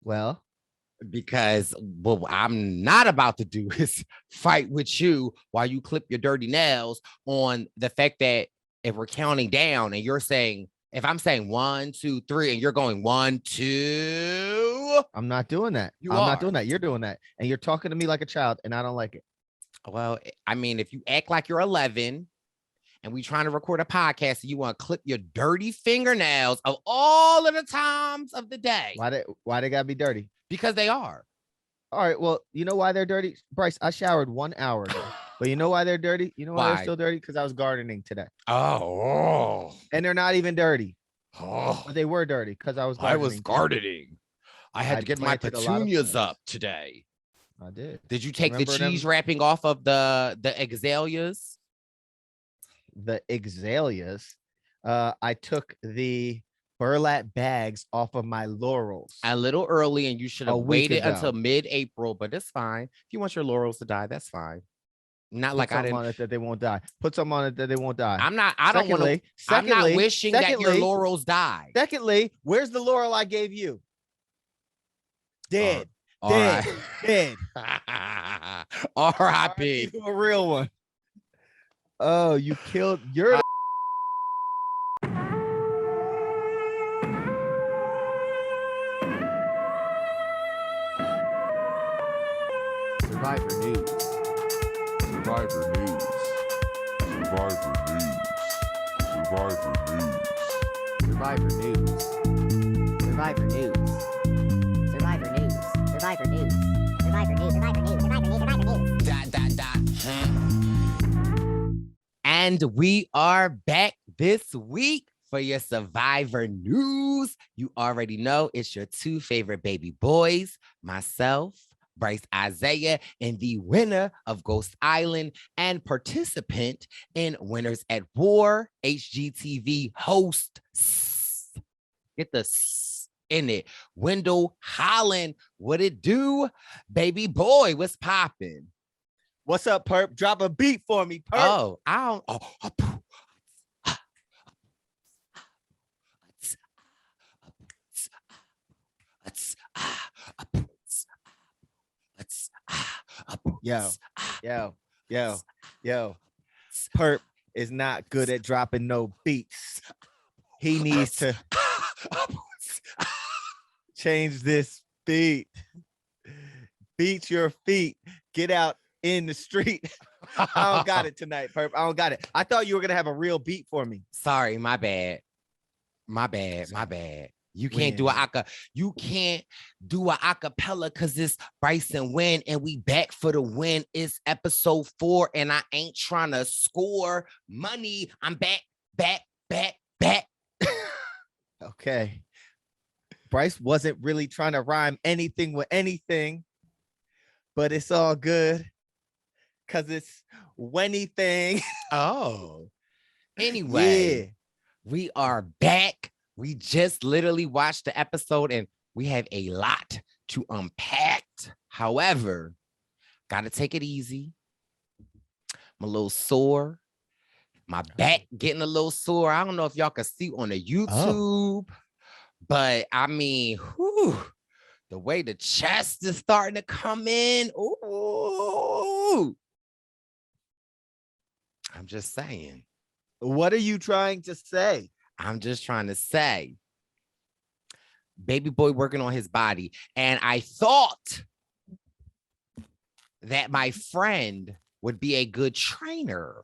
Well, Because what I'm not about to do is fight with you while you clip your dirty nails on the fact that if we're counting down and you're saying, if I'm saying 1, 2, 3, and you're going 1, 2, I'm not doing that. you I'm not are. doing that. You're doing that. And you're talking to me like a child, and I don't like it. Well, I mean, if you act like you're 11 and we trying to record a podcast and you want to clip your dirty fingernails of all of the times of the day. Why they gotta be dirty? Because they are. All right. Well, you know why they're dirty? Brice, I showered 1 hour ago. But you know why they're dirty? You know why they're Why? still dirty? Because I was gardening today. Oh. And they're not even dirty. Oh. But they were dirty because I was gardening. Gardening. I had to get my petunias up today. I did. Did you take the cheese wrapping off of the azaleas? The azaleas. I took the burlap bags off of my laurels A little early, and you should have waited until mid-April, but it's fine. If you want your laurels to die, that's fine. Not like I didn't on it that they won't die. Put some on it that they won't die. I'm not wishing that your laurels die. Secondly, where's the laurel I gave you? Dead. Dead. Dead. R.I.P. A real one. Oh, you killed your Survivor News. Survivor News. Survivor News. Survivor News. Survivor News. Survivor News. Survivor News. Survivor News. Survivor News. Survivor News. Survivor News. Survivor News. Dot, dot, dot. And we are back this week for your Survivor News. You already know it's your 2 favorite baby boys, myself, Brice Izyah, and the winner of Ghost Island and participant in Winners at War, HGTV host. Get the in it. Wendell Holland, what it do? Baby boy, what's popping? What's up, Perp? Drop a beat for me, Perp. Oh, I don't. Oh. Yo. Perp is not good at dropping no beats. He needs to change this beat. Beat your feet. Get out in the street. I don't got it tonight, Perp. I don't got it. I thought you were gonna have a real beat for me. Sorry, my bad. You can't do you can't do a acapella because it's Brice and Win, and we back for the win. It's episode 4, and I ain't trying to score money. I'm back. Okay. Brice wasn't really trying to rhyme anything with anything, but it's all good because it's anything. Oh. Anyway, yeah. We are back. We just literally watched the episode and we have a lot to unpack. However, gotta take it easy. I'm a little sore. My back getting a little sore. I don't know if y'all can see on the YouTube, but I mean, the way the chest is starting to come in. Ooh. I'm just saying. What are you trying to say? I'm just trying to say, baby boy working on his body. And I thought that my friend would be a good trainer.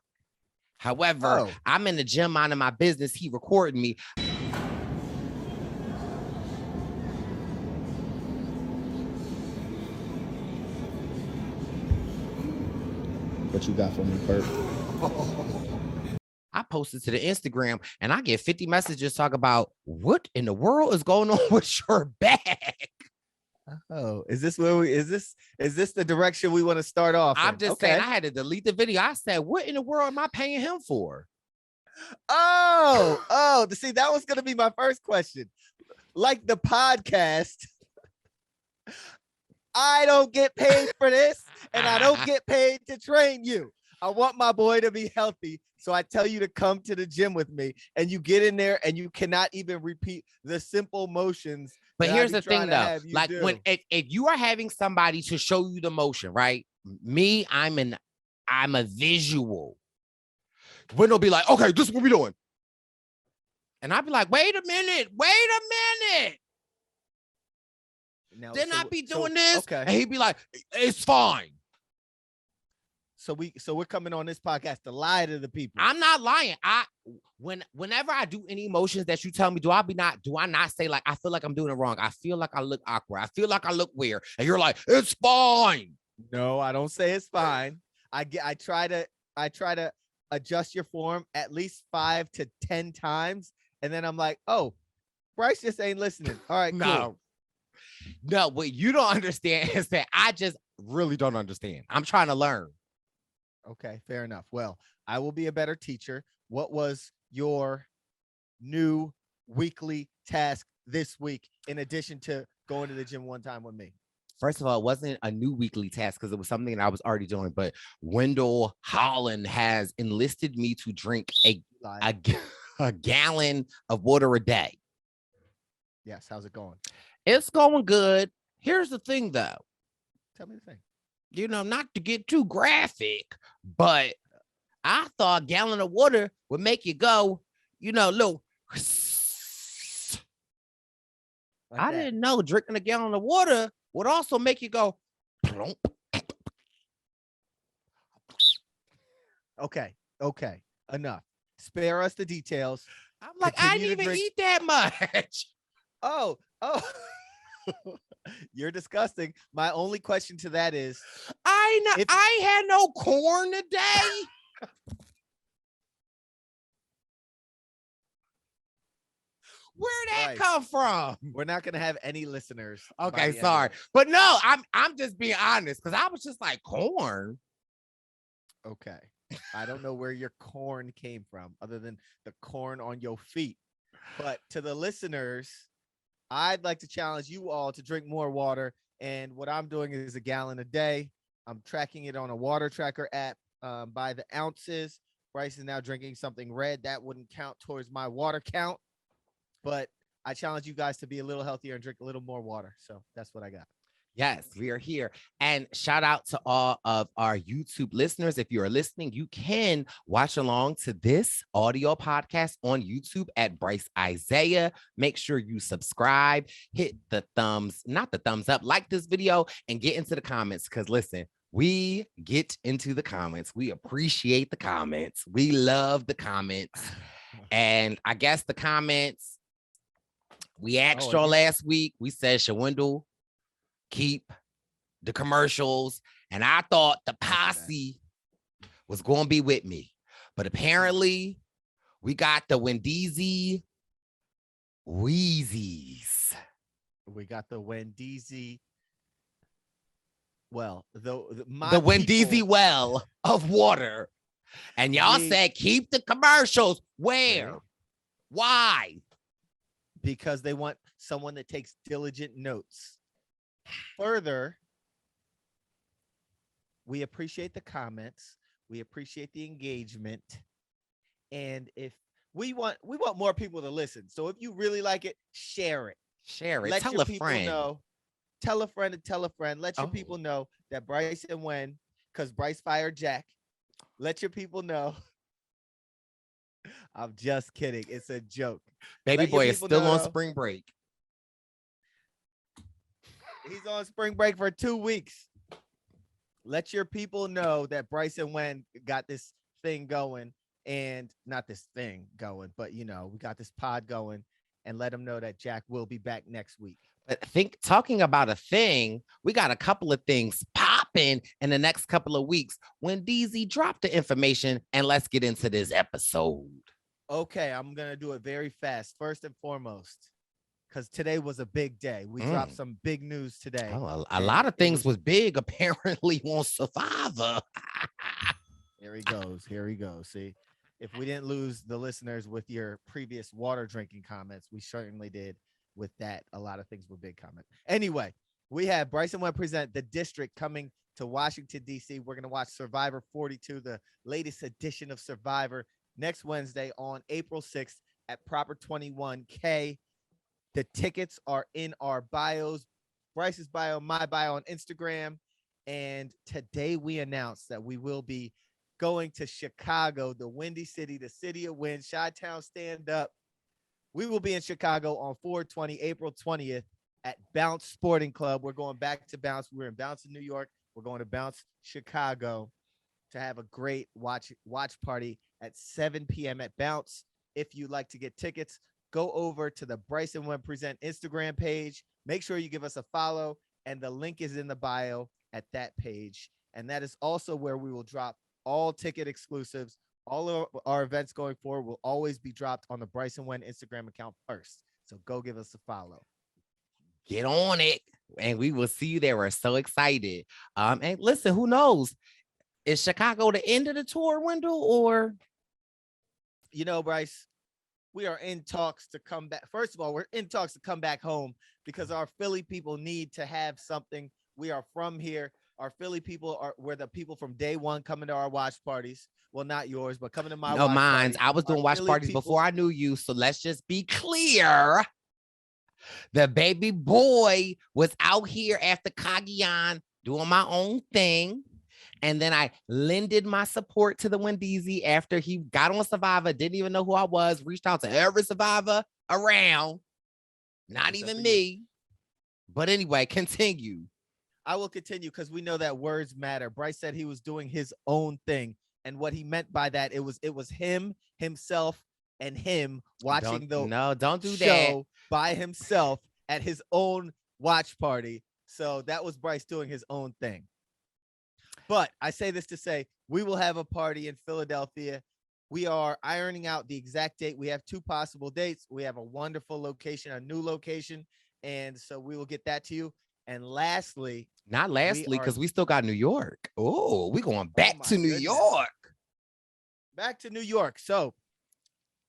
However, I'm in the gym minding my business. He recorded me. What you got for me, Bert? I posted to the Instagram and I get 50 messages talk about what in the world is going on with your back. Oh, is this the direction we want to start off? I'm just saying I had to delete the video. I said, what in the world am I paying him for? See, that was going to be my first question. Like the podcast, I don't get paid for this and I don't get paid to train you. I want my boy to be healthy. So I tell you to come to the gym with me and you get in there and you cannot even repeat the simple motions But that I here's be the thing trying to though, have you like do. when if you are having somebody to show you the motion, right? Me, I'm a visual. Wendell be like, okay, this is what we doing. And I'd be like, wait a minute. Now, Then so- I'd be so- doing this. Okay. And he'd be like, it's fine. So we're coming on this podcast to lie to the people. I'm not lying. Whenever I do any motions that you tell me, do I not say like I feel like I'm doing it wrong? I feel like I look awkward. I feel like I look weird. And you're like, it's fine. No, I don't say it's fine. I try to adjust your form at least 5 to 10 times, and then I'm like, oh, Brice just ain't listening. All right, cool. No, what you don't understand is that I just really don't understand. I'm trying to learn. Okay, fair enough. Well, I will be a better teacher. What was your new weekly task this week in addition to going to the gym one time with me? First of all, it wasn't a new weekly task because it was something that I was already doing, but Wendell Holland has enlisted me to drink a gallon of water a day. Yes, how's it going? It's going good. Here's the thing, though. Tell me the thing. You know, not to get too graphic, but I thought a gallon of water would make you go, you know, little. Like I that. didn't know drinking a gallon of water would also make you go plump. Okay, enough. Spare us the details. I'm like, I Continue to didn't even drink- eat that much. Oh. You're disgusting. My only question to that is, I had no corn today. Where'd that Right. come from? we're not gonna have any listeners. by Okay, the end of sorry. this. But no, I'm just being honest because I was just like corn. Okay. I don't know where your corn came from other than the corn on your feet. But to the listeners, I'd like to challenge you all to drink more water. And what I'm doing is a gallon a day. I'm tracking it on a water tracker app by the ounces. Brice is now drinking something red. That wouldn't count towards my water count. But I challenge you guys to be a little healthier and drink a little more water. So that's what I got. Yes, we are here. And shout out to all of our YouTube listeners. If you are listening, you can watch along to this audio podcast on YouTube at Brice Izyah. Make sure you subscribe, hit the not the thumbs up, like this video and get into the comments. Because listen, we get into the comments. We appreciate the comments. We love the comments. And I guess the comments, we asked y'all last week. We said, Shawendell, keep the commercials, and I thought the posse was going to be with me, but apparently we got the Wendeezy Wheezies. We got the Wendeezy. Well, the Wendeezy well of water, and y'all said keep the commercials. Where? Why? Because they want someone that takes diligent notes. Further, we appreciate the comments. We appreciate the engagement. And if we want more people to listen. So if you really like it, share it. Share it. Let Tell your a people friend. know. Tell a friend to tell a friend. Let your Oh. people know that Brice and Wen, because Brice fired Jack. Let your people know. I'm just kidding. It's a joke. Baby Let your boy is people still know, on though. spring break. He's on spring break for 2 weeks. Let your people know that Brice and Wen got this thing going, and not this thing going, but we got this pod going, and let them know that Jack will be back next week. But talking about a thing, we got a couple of things popping in the next couple of weeks. When DZ dropped the information, and let's get into this episode. Okay, I'm gonna do it very fast. First and foremost, because today was a big day. We dropped some big news today. Oh, a lot of things was big apparently on Survivor. Here he goes. See, if we didn't lose the listeners with your previous water drinking comments, we certainly did with that. A lot of things were big comments. Anyway, we have Brice and Wen present The District coming to Washington, D.C. We're going to watch Survivor 42, the latest edition of Survivor, next Wednesday on April 6th at Proper 21K. The tickets are in our bios, Brice's bio, my bio on Instagram. And today we announced that we will be going to Chicago, the Windy City, the city of wind, Chi-Town stand up. We will be in Chicago on 4/20, April 20th at Bounce Sporting Club. We're going back to Bounce. We're in Bounce in New York. We're going to Bounce Chicago to have a great watch party at 7 p.m. at Bounce. If you'd like to get tickets, go over to the Brice and Webb Present Instagram page. Make sure you give us a follow, and the link is in the bio at that page. And that is also where we will drop all ticket exclusives. All of our events going forward will always be dropped on the Brice and Webb Instagram account first. So go give us a follow. Get on it, and we will see you there. We're so excited. And listen, who knows? Is Chicago the end of the tour, Wendell, or? You know, Brice, we are in talks to come back. First of all, we're in talks to come back home because our Philly people need to have something. We are from here. Our Philly people were the people from day one coming to our watch parties. Well, not yours, but coming to my No, watch mine's. party. I was doing Our watch Philly parties people- before I knew you. So let's just be clear. The baby boy was out here after Cagayan doing my own thing. And then I lended my support to the Wendeezy after he got on Survivor, didn't even know who I was, reached out to every survivor around, not Except even for me. But anyway, continue. I will continue because we know that words matter. Brice said he was doing his own thing. And what he meant by that, it was him, himself, and him watching don't do show by himself at his own watch party. So that was Brice doing his own thing. But I say this to say we will have a party in Philadelphia. We are ironing out the exact date. We have 2 possible dates. We have a wonderful location, a new location. And so we will get that to you. And lastly, Not lastly, because we still got New York. Oh, we're going back to New goodness. York. Back to New York. So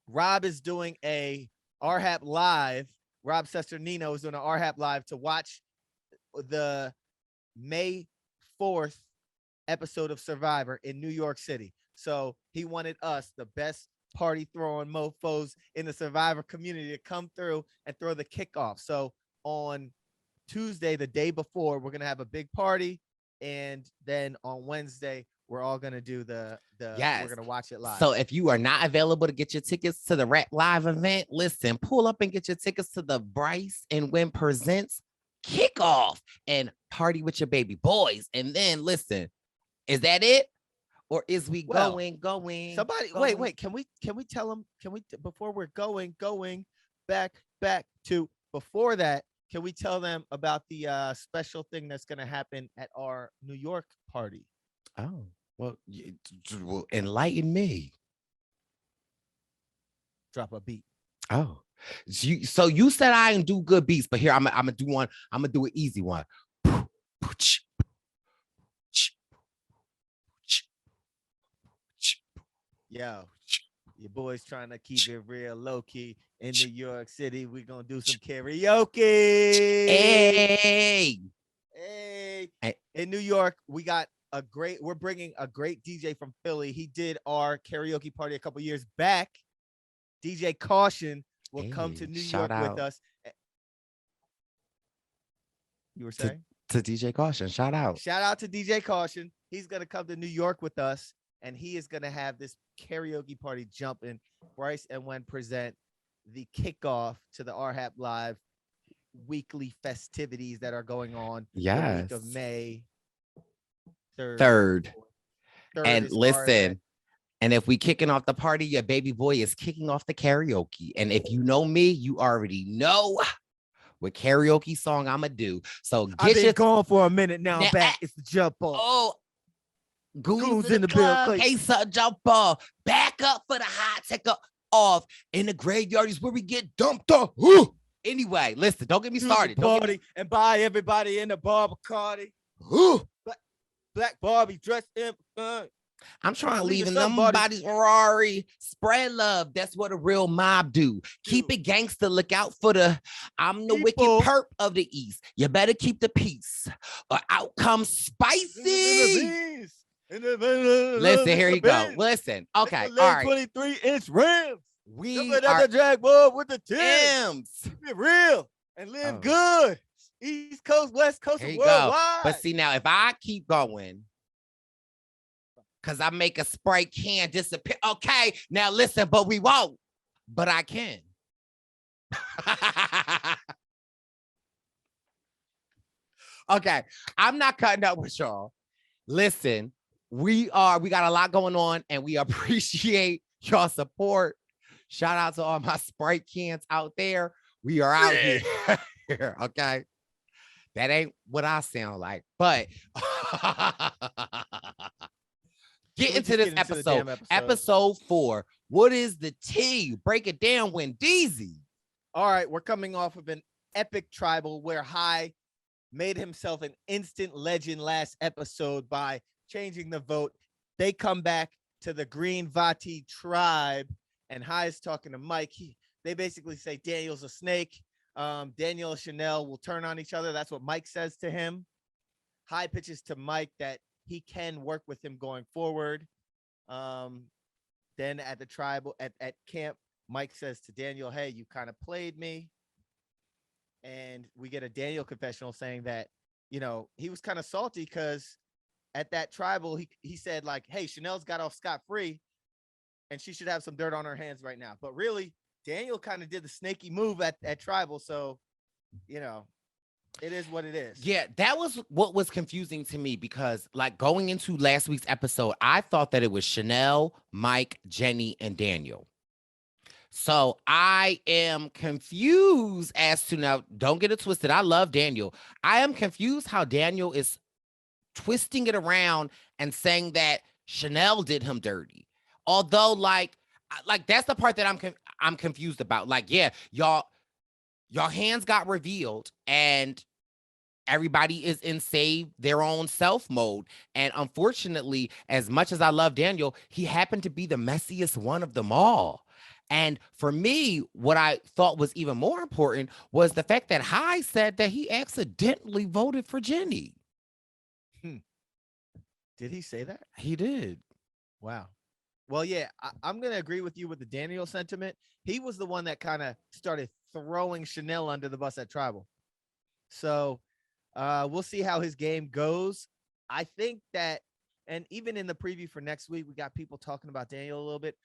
Rob is doing a RHAP Live. Rob Sesternino is doing an RHAP Live to watch the May 4th episode of Survivor in New York City. So he wanted us, the best party throwing mofos in the Survivor community, to come through and throw the kickoff. So on Tuesday, the day before, we're going to have a big party. And then on Wednesday, we're all going to do Yes. we're going to watch it live. So if you are not available to get your tickets to the Rap Live event, listen, pull up and get your tickets to the Brice and Webb Presents kickoff and party with your baby boys. And then listen, is that it? Or is we going? Somebody, going? wait. Can we tell them? Before we're going back to before that? Can we tell them about the special thing that's going to happen at our New York party? Oh, well, enlighten me. Drop a beat. Oh, so you said I didn't do good beats, but here I'm gonna do one. I'm gonna do an easy one. Yo, your boy's trying to keep it real low key in New York City. We're gonna do some karaoke. Hey. In New York, we're bringing a great DJ from Philly. He did our karaoke party a couple years back. DJ Caution will come to New York with us. You were saying? To DJ Caution, shout out. Shout out to DJ Caution. He's gonna come to New York with us, and he is gonna have this karaoke party jumping. Brice and Webb present the kickoff to the RHAP Live weekly festivities that are going on. Yes. The week of May 3rd. And is our listen, event. and if we kicking off the party, your baby boy is kicking off the karaoke. And if you know me, you already know what karaoke song I'm gonna do. So I've get been going for a minute now. Now, Back. It's the jump off. Oh, Goons in the club. club. Case jump off. Back up for the hot take off. In the graveyard is where we get dumped off. Woo! Anyway, listen, don't get me started. Don't get Party and buy everybody in the bar Bacardi. Woo! Black Barbie dressed in fun. I'm trying to Leave leave in us them somebody. bodies Ferrari. Spread love. That's what a real mob do. Keep it gangster. Look out for I'm the wicked People. perp of the East. You better keep the peace or out comes spicy. Listen, here you go. Listen. Okay. All right. 23-inch rims. We Jumping at are the jackpot with the Tims. M's. Be real and live Oh. good. East Coast, West Coast, Here and you go. worldwide. But see, now if I keep going, because I make a Sprite can disappear. Okay, now listen, but we won't. But I can. Okay, I'm not cutting up with y'all. Listen, we got a lot going on, and we appreciate y'all support. Shout out to all my Sprite cans out there. We are out here. Okay. That ain't what I sound like, but get we into just this get into the damn episode. episode? Episode 4. What is the tea? Break it down, Wendeezy. All right, we're coming off of an epic tribal where High made himself an instant legend last episode by changing the vote. They come back to the Green Vati tribe, and High is talking to Mike. They basically say Daniel's a snake. Daniel and Chanel will turn on each other. That's what Mike says to him. High pitches to Mike that he can work with him going forward. Then at the tribal at camp, Mike says to Daniel, hey, you kind of played me. And we get a Daniel confessional saying that, you know, he was kind of salty because at that tribal, he said like, hey, Chanel's got off scot-free and she should have some dirt on her hands right now. But really, Daniel kind of did the snaky move at tribal. So, you know, it is what it is. Yeah, that was what was confusing to me because like going into last week's episode, I thought that it was Chanel, Mike, Jenny, and Daniel. So I am confused as to now, don't get it twisted. I love Daniel. I am confused how Daniel is twisting it around and saying that Chanel did him dirty. Although like that's the part that I'm confused about. Like, yeah, y'all hands got revealed and everybody is in save their own self mode. And unfortunately, as much as I love Daniel, he happened to be the messiest one of them all. And for me, what I thought was even more important was the fact that High said that he accidentally voted for Jenny. Did he say that? He did. Wow. Well, yeah, I'm going to agree with you with the Daniel sentiment. He was the one that kind of started throwing Chanel under the bus at tribal. So we'll see how his game goes. I think that, and even in the preview for next week, we got people talking about Daniel a little bit.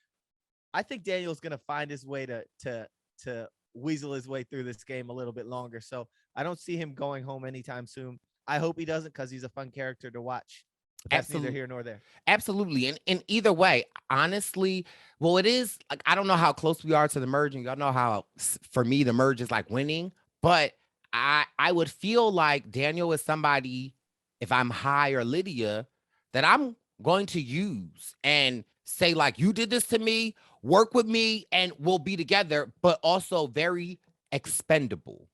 I think Daniel's going to find his way to weasel his way through this game a little bit longer. So I don't see him going home anytime soon. I hope he doesn't because he's a fun character to watch. But that's neither here nor there. Absolutely. And either way, honestly, well, it is like, I don't know how close we are to the merge. And y'all know how, for me, the merge is like winning. But I would feel like Daniel is somebody, if I'm High or Lydia, that I'm going to use and say, like, you did this to me, work with me, and we'll be together, but also very expendable.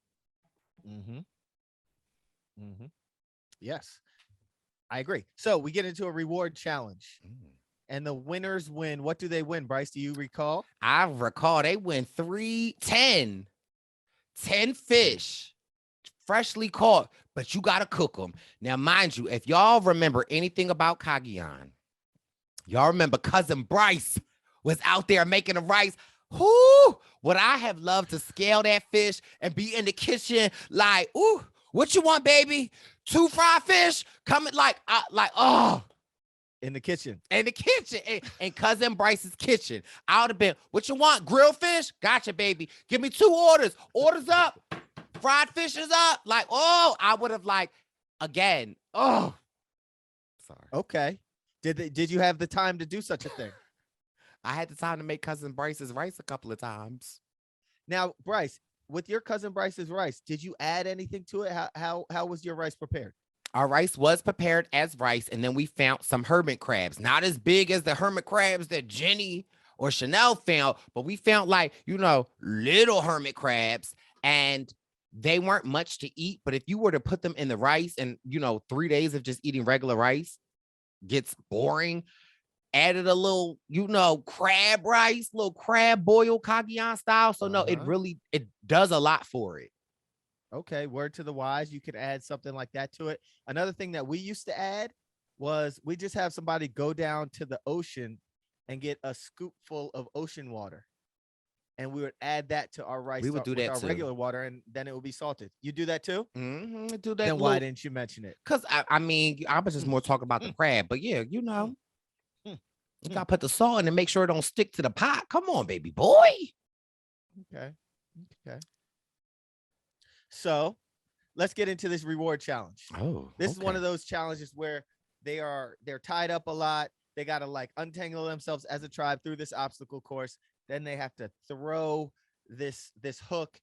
Yes, I agree. So we get into a reward challenge. And the winners win. What do they win, Brice? Do you recall? I recall they win 10 fish, freshly caught, but you got to cook them. Now, mind you, if y'all remember anything about Cagayan, y'all remember cousin Brice was out there making the rice. Whoo, would I have loved to scale that fish and be in the kitchen like, ooh, what you want, baby? 2 fried fish? Coming oh. In the kitchen. In cousin Brice's kitchen. I would have been, what you want? Grilled fish? Gotcha, baby. Give me 2 orders. Orders up. Fried fish is up. Like, oh, I would have like, again. Oh, sorry. Okay. Did you have the time to do such a thing? I had the time to make cousin Brice's rice a couple of times. Now, Brice, with your cousin Brice's rice, did you add anything to it? How was your rice prepared? Our rice was prepared as rice, and then we found some hermit crabs. Not as big as the hermit crabs that Jenny or Chanel found, but we found like, little hermit crabs, and they weren't much to eat. But if you were to put them in the rice and, 3 days of just eating regular rice gets boring, added a little, crab rice, little crab boil Cagayan style. So no, it does a lot for it. Okay, word to the wise. You could add something like that to it. Another thing that we used to add was we just have somebody go down to the ocean and get a scoop full of ocean water. and we would add that to our rice We would with do that our too. regular water, and then it would be salted. You do that too? Do that. Then why didn't you mention it? Because I mean, I was just more talking about the crab, but yeah, you know, you gotta put the salt in and make sure it don't stick to the pot. Come on, baby boy. Okay. So let's get into this reward challenge. Oh, This is one of those challenges where they're tied up a lot. They got to like untangle themselves as a tribe through this obstacle course. Then they have to throw this hook,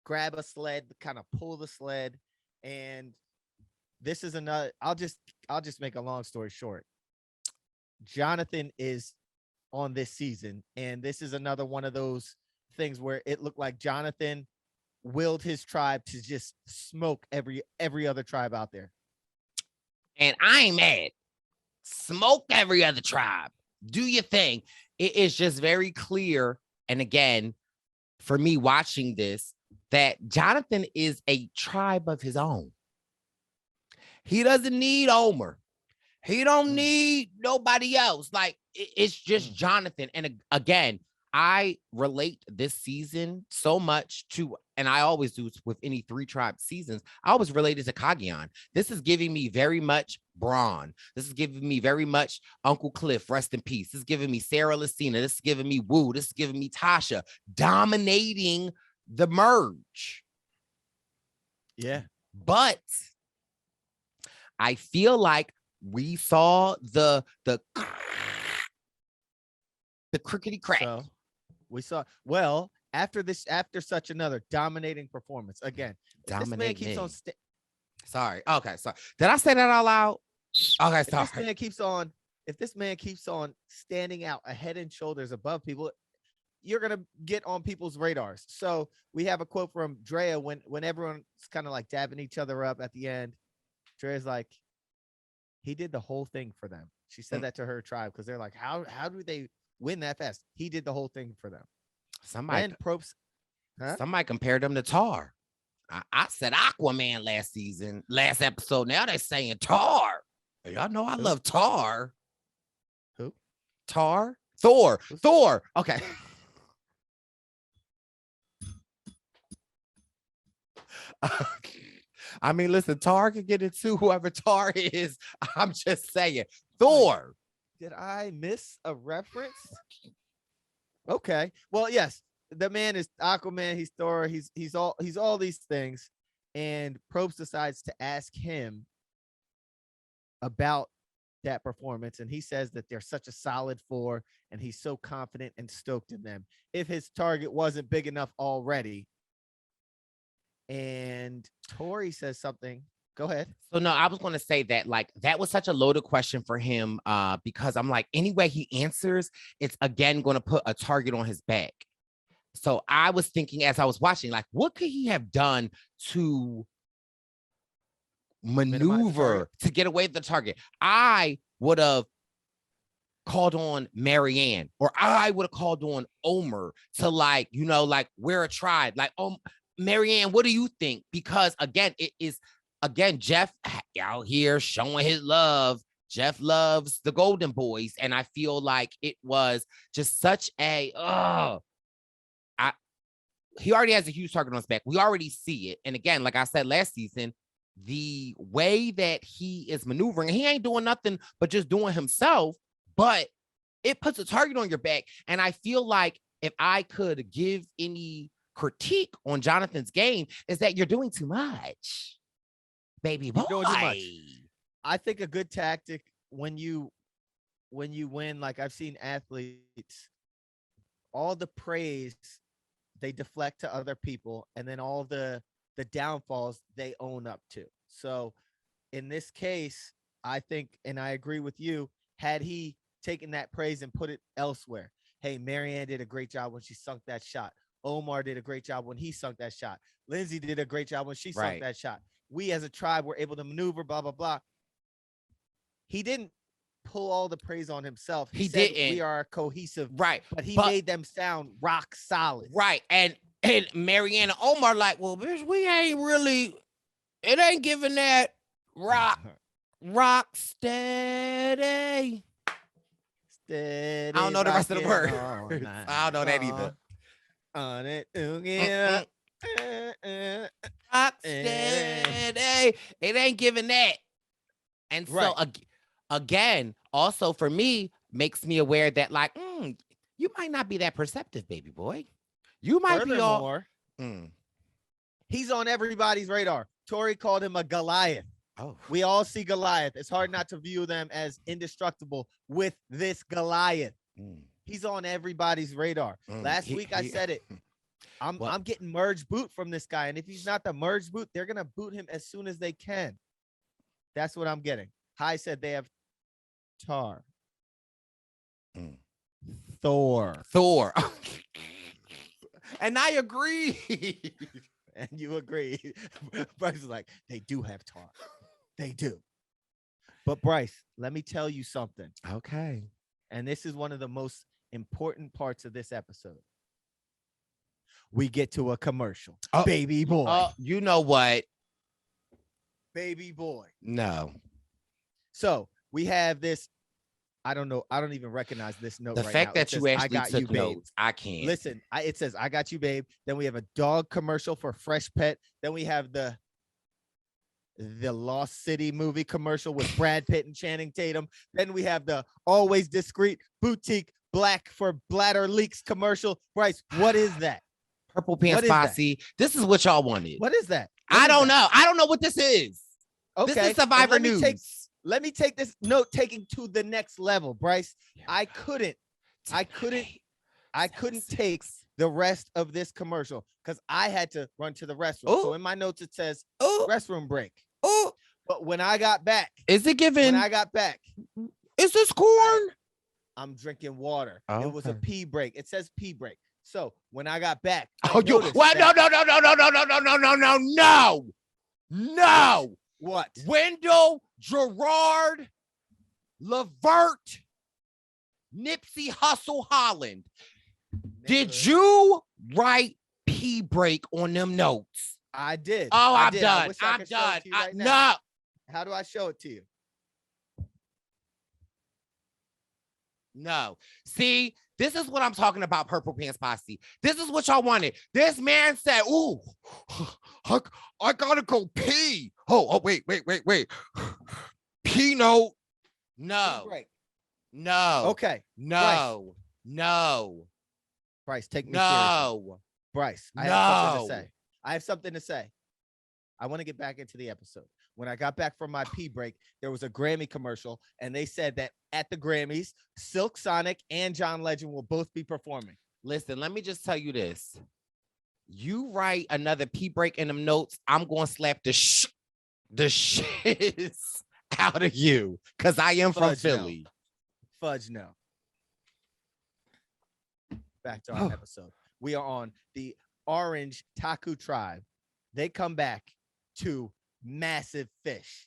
grab a sled, kind of pull the sled. And this is another, I'll just make a long story short. Jonathan is on this season, and this is another one of those things where it looked like Jonathan willed his tribe to just smoke every other tribe out there. And I ain't mad. Smoke every other tribe. Do your thing. It is just very clear. And again, for me watching this, that Jonathan is a tribe of his own. He doesn't need Omer. He don't need nobody else. Like, it's just Jonathan. And again, I relate this season so much to, and I always do with any 3-tribe seasons, I always relate it to Cagayan. This is giving me very much Braun. This is giving me very much Uncle Cliff, rest in peace. This is giving me Sarah Lucina. This is giving me Wu. This is giving me Tasha dominating the merge. Yeah. But I feel like we saw the crickety crack. So we saw after such another dominating performance again. This man keeps on. Sorry. Okay. Sorry. Did I say that out loud? Okay. Sorry. If this man keeps on standing out a head and shoulders above people, you're gonna get on people's radars. So we have a quote from Drea when everyone's kind of like dabbing each other up at the end. Drea's like, he did the whole thing for them. She said that to her tribe because they're like, how do they win that fast? He did the whole thing for them. Somebody compared him to Tar. I said Aquaman last episode. Now they're saying Tar. Y'all know I love Tar. Who? Tar? Thor. Thor. Okay. I mean, listen, Tar can get it too, whoever Tar is. I'm just saying. Thor. Did I miss a reference? Okay. Well, yes. The man is Aquaman. He's Thor. He's all these things. And Probst decides to ask him about that performance. And he says that they're such a solid 4 and he's so confident and stoked in them. If his target wasn't big enough already. And Tori says something. Go ahead. So no, I was going to say that like that was such a loaded question for him because I'm like, any way he answers, it's again going to put a target on his back. So I was thinking as I was watching, like, what could he have done to maneuver to get away with the target? I would have called on Marianne, or I would have called on Omer to like, you know, like we're a tribe. Like, Marianne, what do you think? Because again, it is Jeff out here showing his love. Jeff loves the Golden Boys, and I feel like it was just such a he already has a huge target on his back. We already see it. And again, like I said last season, the way that he is maneuvering, he ain't doing nothing but just doing himself, but it puts a target on your back. And I feel like if I could give any critique on Jonathan's game, is that you're doing too much, baby boy. You're doing too much. I think a good tactic when you win, like I've seen athletes, all the praise they deflect to other people, and then all the downfalls they own up to. So in this case, I think, and I agree with you, had he taken that praise and put it elsewhere, hey, Marianne did a great job when she sunk that shot. Omar did a great job when he sunk that shot. Lindsay did a great job when she sunk that shot. We as a tribe were able to maneuver, blah, blah, blah. He didn't pull all the praise on himself. He said didn't. We are cohesive. Right. But he made them sound rock solid. Right. And Marianne and Omar like, well, bitch, we ain't really, it ain't giving that rock steady. Steady. I don't know the rest of the word. I I don't know that either. On it. Rock steady. It ain't giving that. And so again, also for me, makes me aware that like, you might not be that perceptive, baby boy. You might be all. Furthermore, he's on everybody's radar. Tori called him a Goliath. Oh, we all see Goliath. It's hard not to view them as indestructible with this Goliath. He's on everybody's radar. Last week I said it. I'm getting merge boot from this guy. And if he's not the merge boot, they're going to boot him as soon as they can. That's what I'm getting. High said they have Tar. Thor. And I agree. And you agree. Brice is like, they do have Tar. They do. But Brice, let me tell you something. Okay. And this is one of the most important parts of this episode. We get to a commercial. Baby boy. You know what? Baby boy. No. So we have this. I don't know. I don't even recognize this note. The right fact now. that you actually took notes, I can't. Listen, it says, I got you, babe. Then we have a dog commercial for Fresh Pet. Then we have the Lost City movie commercial with Brad Pitt and Channing Tatum. Then we have the Always Discreet Boutique Black for Bladder Leaks commercial. Brice, what is that? Purple Pants Posse. This is what y'all wanted. What is that? I don't know. I don't know what this is. Okay. This is Survivor News. Let me take this note taking to the next level, Brice. I couldn't take the rest of this commercial because I had to run to the restroom. Ooh. So in my notes it says restroom break. Oh, but when I got back, is it given? When I got back, is this corn? I'm drinking water. Oh, it was a pee break. It says pee break. So when I got back, no. What? Wendell, Gerard, Levert, Nipsey Hussle Holland. Did you write pee break on them notes? I did. Oh, I'm done. done. I'm done. No. How do I show it to you? No. See, this is what I'm talking about, Purple Pants Posse. This is what y'all wanted. This man said, ooh, I gotta go pee. Oh, wait. Pee note. No. Pee break. No. Okay. No. No. Brice, take me seriously. Brice, I have something to say. I want to get back into the episode. When I got back from my pee break, there was a Grammy commercial, and they said that at the Grammys, Silk Sonic and John Legend will both be performing. Listen, let me just tell you this. You write another pee break in them notes, I'm going to slap the shiz out of you because I am from Philly. Fudge no. Back to our episode. We are on the Orange Taku tribe. They come back to massive fish.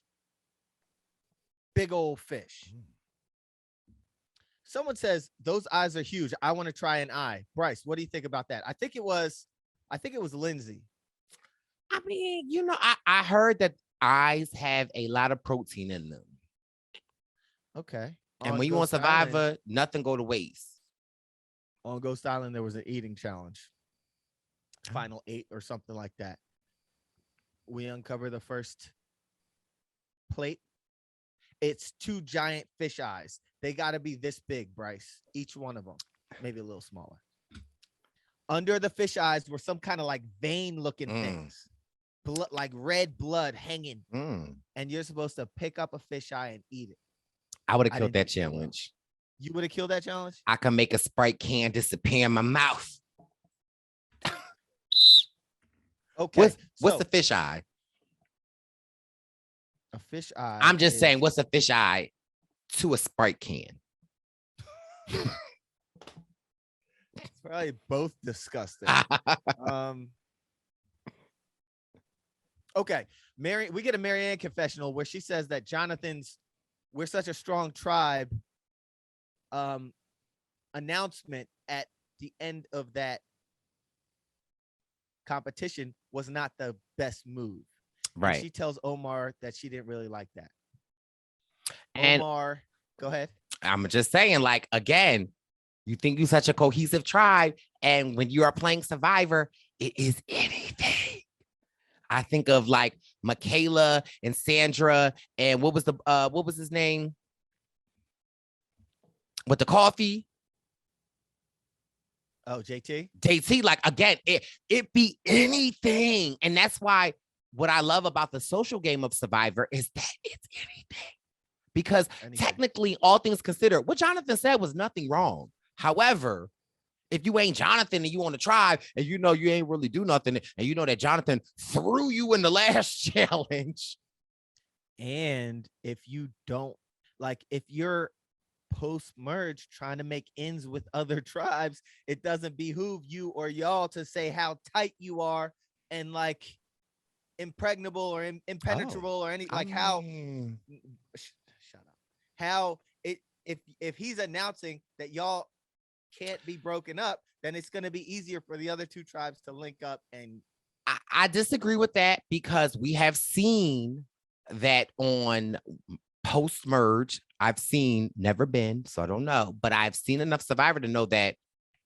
Big old fish. Someone says those eyes are huge. I want to try an eye. Brice, what do you think about that? I think it was Lindsay. I mean, you know, I heard that eyes have a lot of protein in them. Okay. And when you want Survivor, nothing go to waste. On Ghost Island, there was an eating challenge. Final 8 or something like that. We uncover the first plate. It's 2 giant fish eyes. They got to be this big, Brice. Each one of them. Maybe a little smaller. Under the fish eyes were some kind of like vein looking things. Like red blood hanging. And you're supposed to pick up a fish eye and eat it. I would have killed that challenge. You would have killed that challenge? I can make a Sprite can disappear in my mouth. Okay. What's the fish eye? A fish eye. I'm just saying, what's a fish eye to a Sprite can? It's probably both disgusting. Okay. We get a Marianne confessional where she says that we're such a strong tribe announcement at the end of that competition was not the best move. Right. And she tells Omar that she didn't really like that. And Omar, go ahead. I'm just saying, like, again, You think you're such a cohesive tribe, and when you are playing Survivor, it is anything. I think of like Michaela and Sandra, and what was his name? With the coffee. Oh, JT. JT, like again, it be anything. And that's why what I love about the social game of Survivor is that it's anything. Because technically, all things considered, what Jonathan said was nothing wrong. However, if you ain't Jonathan and you on the tribe and you know you ain't really do nothing, and you know that Jonathan threw you in the last challenge. And if you don't, like, if you're post-merge trying to make ends with other tribes, it doesn't behoove you or y'all to say how tight you are and like impregnable or impenetrable or any like how shut up. How it if he's announcing that y'all can't be broken up, then it's going to be easier for the other two tribes to link up. And I disagree with that, because we have seen that on post-merge. I've seen, never been, so I don't know, but I've seen enough Survivor to know that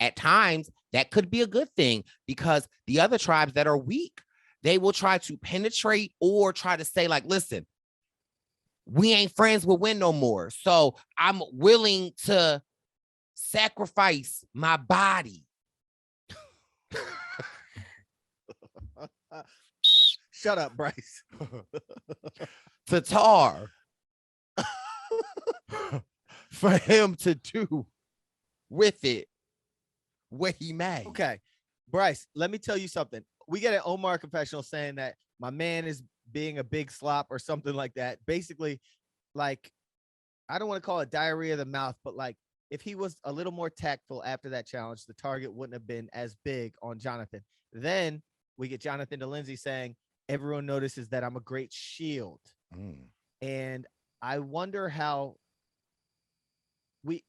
at times that could be a good thing, because the other tribes that are weak, they will try to penetrate or try to say like, listen, we ain't friends with Win no more, so I'm willing to sacrifice my body. Shut up, Brice. To Tar. For him to do with it what he made. Okay, Brice, let me tell you something. We get an Omar confessional saying that my man is being a big slop or something like that. Basically, like, I don't want to call it diarrhea of the mouth, but like, if he was a little more tactful after that challenge, the target wouldn't have been as big on Jonathan. Then we get Jonathan to Lindsay saying, everyone notices that I'm a great shield. And I wonder how we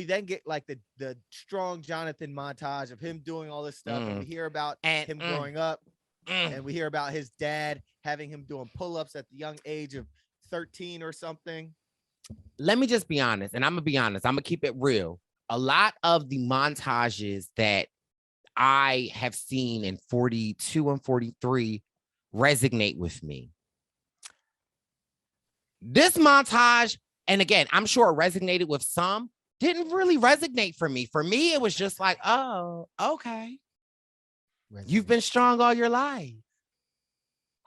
then get like the strong Jonathan montage of him doing all this stuff, and we hear about him growing up, and we hear about his dad having him doing pull-ups at the young age of 13 or something. Let me just be honest, and I'm gonna be honest, I'm gonna keep it real. A lot of the montages that I have seen in 42 and 43 resonate with me. This montage, and again, I'm sure it resonated with some, didn't really resonate for me. For me, it was just like, oh, okay. You've been strong all your life.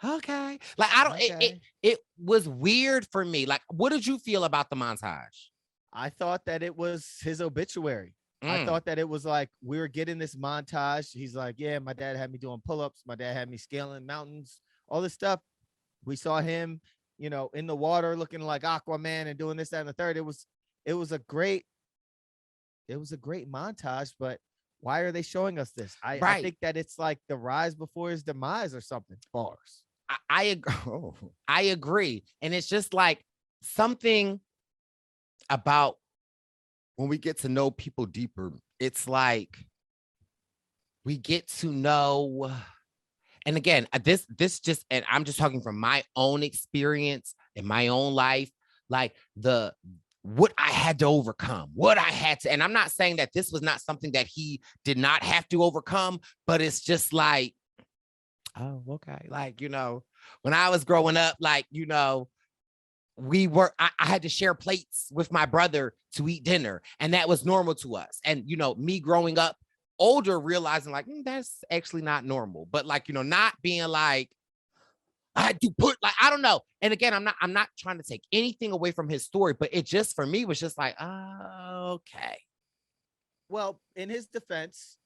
Okay. Like, I don't, it was weird for me. Like, what did you feel about the montage? I thought that it was his obituary. I thought that it was like, we were getting this montage. He's like, yeah, my dad had me doing pull-ups. My dad had me scaling mountains, all this stuff. We saw him, you know, in the water looking like Aquaman and doing this, that, and the third. It was a great montage, but why are they showing us this? I think that it's like the rise before his demise or something. Bars. I agree. And it's just like something about when we get to know people deeper, it's like we get to know. And again, this just, and I'm just talking from my own experience in my own life, like what I had to overcome, what I had to, and I'm not saying that this was not something that he did not have to overcome, but it's just like, oh, okay. Like, you know, when I was growing up, like, you know, I had to share plates with my brother to eat dinner, and that was normal to us. And, you know, me growing up older, realizing like, that's actually not normal, but like, you know, not being like, I had to put, like, I don't know. And again, I'm not trying to take anything away from his story, but it just, for me, was just like, oh, okay. Well, in his defense,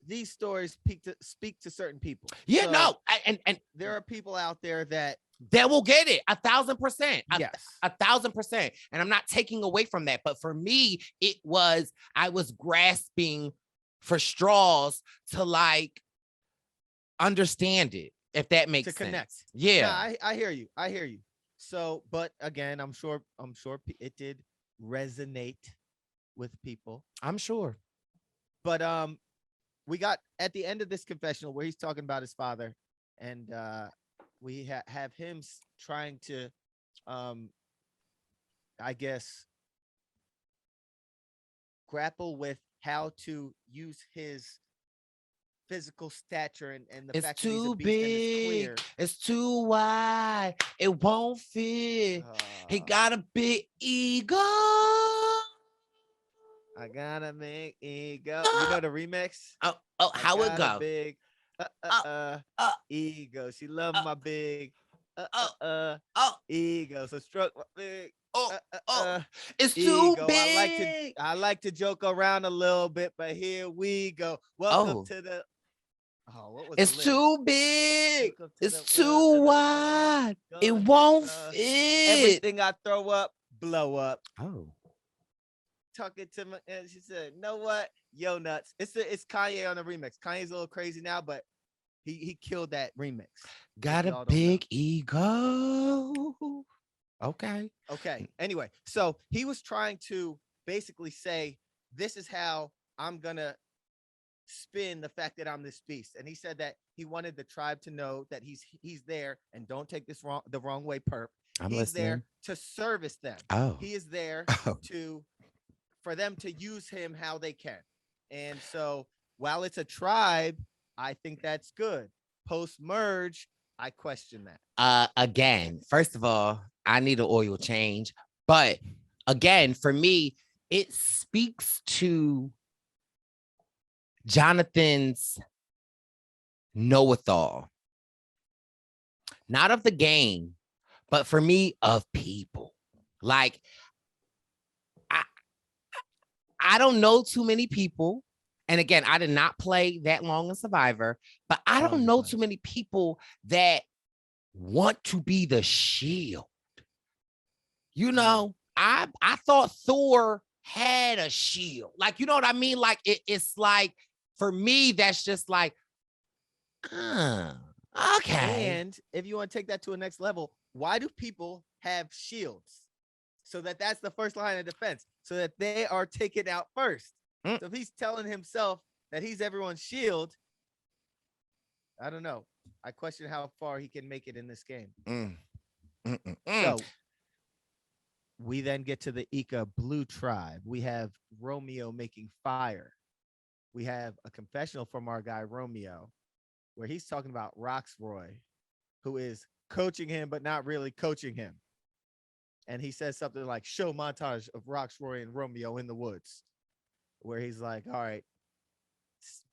these stories speak to certain people. Yeah, so no. And there are people out there that will get it 1,000%. Yes. 1,000%. And I'm not taking away from that. But for me, I was grasping for straws to like understand it, if that makes sense. To connect. Yeah. No, I hear you. I hear you. So, but again, I'm sure it did resonate with people. I'm sure. But we got at the end of this confessional where he's talking about his father, and we have him trying to, I guess, grapple with how to use his physical stature and the It's fact that he's a too beast and it's big. clear. It's too wide. It won't fit. He got a big ego. I gotta make ego. You know the remix? Oh, I how it got a go? big Uh, ego. She loved uh, my big uh, oh, ego. So stroke my big oh, oh. It's too ego. big. I like to joke around a little bit, but here we go. Welcome Oh. to the what was It's the lyric? too big. Welcome to It's the world too of the wide. It gonna won't get, fit. everything I throw up, blow up. Oh. Talking to my, and she said, "Know what? Yo, nuts." It's Kanye on the remix. Kanye's a little crazy now, but he killed that remix. Got a y'all don't know. big ego. Okay. Okay. Anyway, so he was trying to basically say, "This is how I'm gonna spin the fact that I'm this beast." And he said that he wanted the tribe to know that he's there, and don't take this the wrong way, perp. He's listening. there to service them. Oh. He is there Oh. for them to use him how they can. And so while it's a tribe, I think that's good. Post merge, I question that. Again, first of all, I need an oil change. But again, for me, it speaks to Jonathan's know-it-all. Not of the game, but for me, of people. Like, I don't know too many people. And again, I did not play that long in Survivor, but I don't know too many people that want to be the shield. You know, I thought Thor had a shield. Like, you know what I mean? Like, it's like, for me, that's just like, okay. And if you want to take that to a next level, why do people have shields? So that's the first line of defense, so that they are taken out first. So if he's telling himself that he's everyone's shield, I don't know. I question how far he can make it in this game. So we then get to the Ika Blue Tribe. We have Romeo making fire. We have a confessional from our guy Romeo, where he's talking about Roxroy, who is coaching him, but not really coaching him. And he says something like, show montage of Roxroy and Romeo in the woods, where he's like, all right,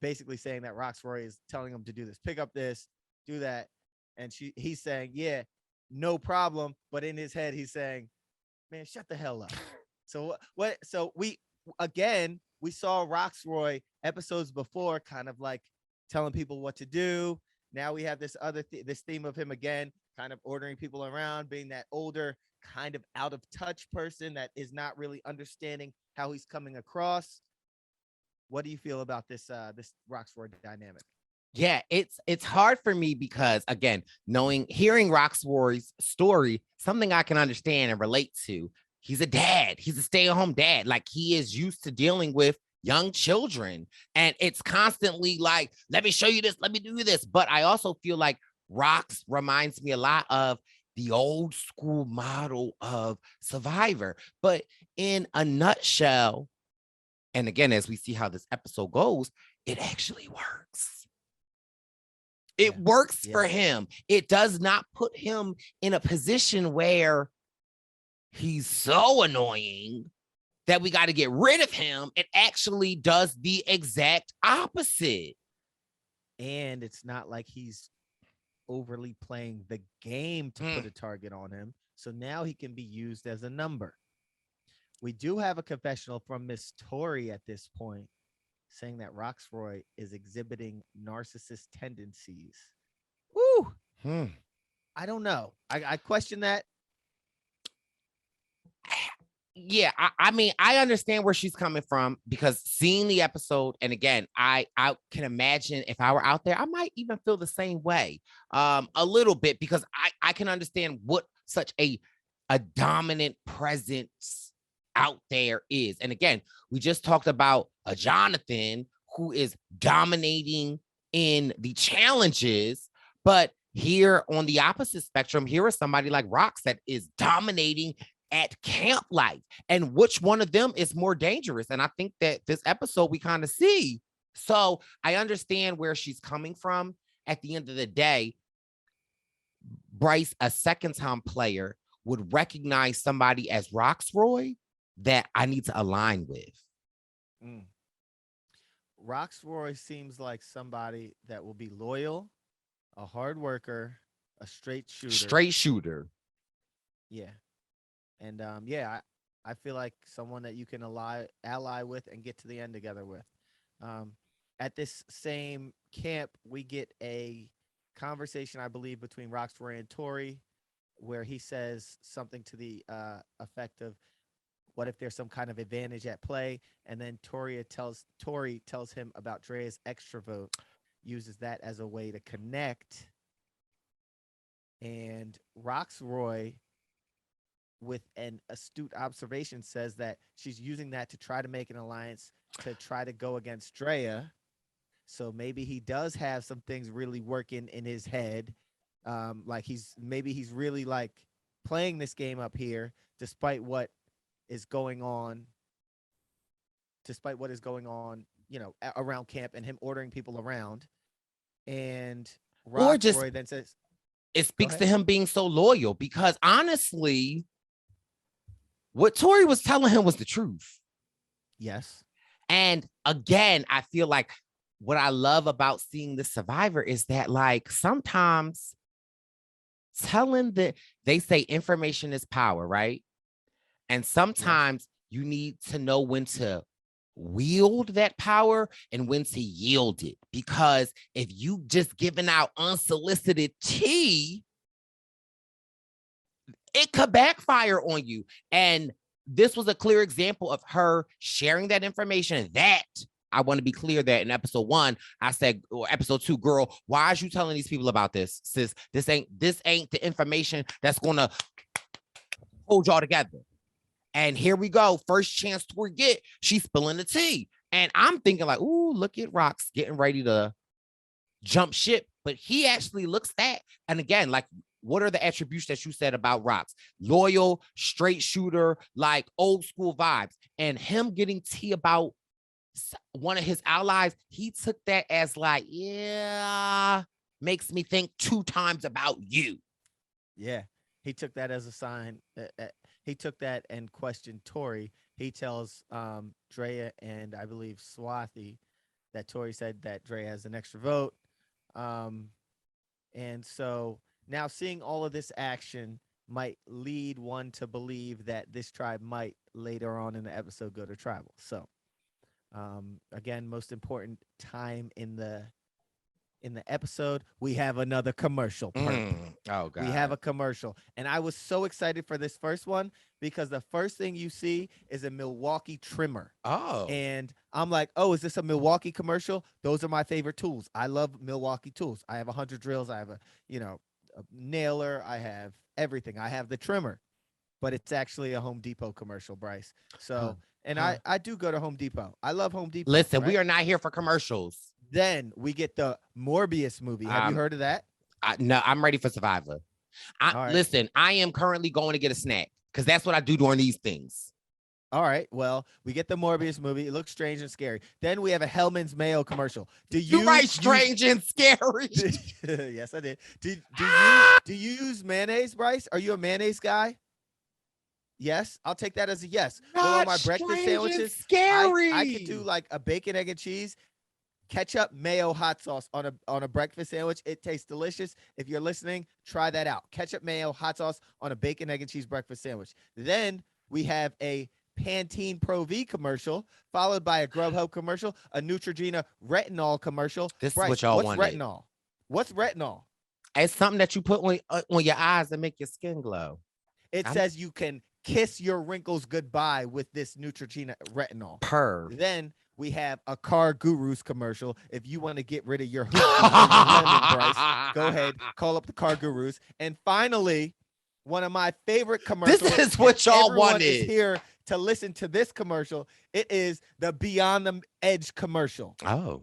basically saying that Roxroy is telling him to do this, pick up this, do that. And he's saying, yeah, no problem. But in his head, he's saying, man, shut the hell up. So we saw Roxroy episodes before kind of like telling people what to do. Now we have this this theme of him again, kind of ordering people around, being that older, kind of out of touch person that is not really understanding how he's coming across. What do you feel about this Roxroy dynamic? Yeah, it's hard for me because, again, hearing Roxroy's story, something I can understand and relate to. He's a dad. He's a stay-at-home dad. Like, he is used to dealing with young children, and it's constantly like, let me show you this, let me do this. But I also feel like Rox reminds me a lot of the old school model of Survivor. But in a nutshell, and again, as we see how this episode goes, it actually works. It works for him. It does not put him in a position where he's so annoying that we got to get rid of him. It actually does the exact opposite. And it's not like he's overly playing the game to put a target on him. So now he can be used as a number. We do have a confessional from Miss Tori at this point, saying that Roxroy is exhibiting narcissist tendencies. Woo! I don't know. I question that. Yeah, I mean, I understand where she's coming from, because seeing the episode, and again, I can imagine if I were out there, I might even feel the same way a little bit, because I can understand what such a dominant presence out there is. And again, we just talked about a Jonathan who is dominating in the challenges, but here on the opposite spectrum, here is somebody like Rox that is dominating at camp life and which one of them is more dangerous. And I think that this episode we kind of see. So I understand where she's coming from. At the end of the day, Brice, a second-time player, would recognize somebody as Roxroy that I need to align with. Roxroy seems like somebody that will be loyal, a hard worker, a straight shooter. Straight shooter. Yeah. And I feel like someone that you can ally with and get to the end together with. At this same camp, we get a conversation, I believe, between Roxroy and Tori, where he says something to the effect of, what if there's some kind of advantage at play? And then Tori tells him about Drea's extra vote, uses that as a way to connect. And Roxroy, with an astute observation, says that she's using that to try to make an alliance to try to go against Drea. So maybe he does have some things really working in his head. Like he's really like playing this game up here, despite what is going on, around camp and him ordering people around. And Roxroy then says, it speaks to him being so loyal, because honestly, what Tori was telling him was the truth. Yes. And again, I feel like what I love about seeing the Survivor is that, like, sometimes they say information is power, right? And sometimes you need to know when to wield that power and when to yield it. Because if you just giving out unsolicited tea, it could backfire on you. And this was a clear example of her sharing that information. That I want to be clear that in episode 1, I said, or episode 2, girl, why are you telling these people about this? Sis, this ain't the information that's gonna hold y'all together. And here we go. First chance Tori get, she's spilling the tea. And I'm thinking like, ooh, look at Rox getting ready to jump ship. But he actually looks at, and again, like, what are the attributes that you said about Rox? Loyal, straight shooter, like old school vibes. And him getting tea about one of his allies, he took that as like, yeah, makes me think 2 times about you. Yeah, he took that as a sign. He took that and questioned Tori. He tells Drea and I believe Swathi that Tori said that Drea has an extra vote. And so now seeing all of this action might lead one to believe that this tribe might later on in the episode go to tribal. So again, most important time in the episode, we have another commercial. Oh God. We have a commercial. And I was so excited for this first one because the first thing you see is a Milwaukee trimmer. Oh. And I'm like, oh, is this a Milwaukee commercial? Those are my favorite tools. I love Milwaukee tools. I have 100 drills. I have a nailer. I have everything. I have the trimmer. But it's actually a Home Depot commercial, Brice. So, I do go to Home Depot. I love Home Depot. Listen, we are not here for commercials. Then we get the Morbius movie. Have you heard of that? No, I'm ready for Survivor. Listen, I am currently going to get a snack because that's what I do during these things. All right. Well, we get the Morbius movie. It looks strange and scary. Then we have a Hellman's Mayo commercial. You write strange and scary? Yes, I did. Do you use mayonnaise, Brice? Are you a mayonnaise guy? Yes, I'll take that as a yes. Not on my breakfast sandwiches, scary. I could do like a bacon, egg, and cheese, ketchup, mayo, hot sauce on a breakfast sandwich. It tastes delicious. If you're listening, try that out. Ketchup, mayo, hot sauce on a bacon, egg, and cheese breakfast sandwich. Then we have a Pantene Pro V commercial, followed by a Grubhub commercial, a Neutrogena retinol commercial. This Brice, is what y'all what's wanted. retinol? What's retinol? It's something that you put on your eyes and make your skin glow. It says you can kiss your wrinkles goodbye with this Neutrogena retinol. Then we have a Car Gurus commercial. If you want to get rid of your hoop Brice, go ahead, call up the Car Gurus. And finally, one of my favorite commercials. This is what y'all wanted. Is here to listen to this commercial. It is the Beyond the Edge commercial. Oh.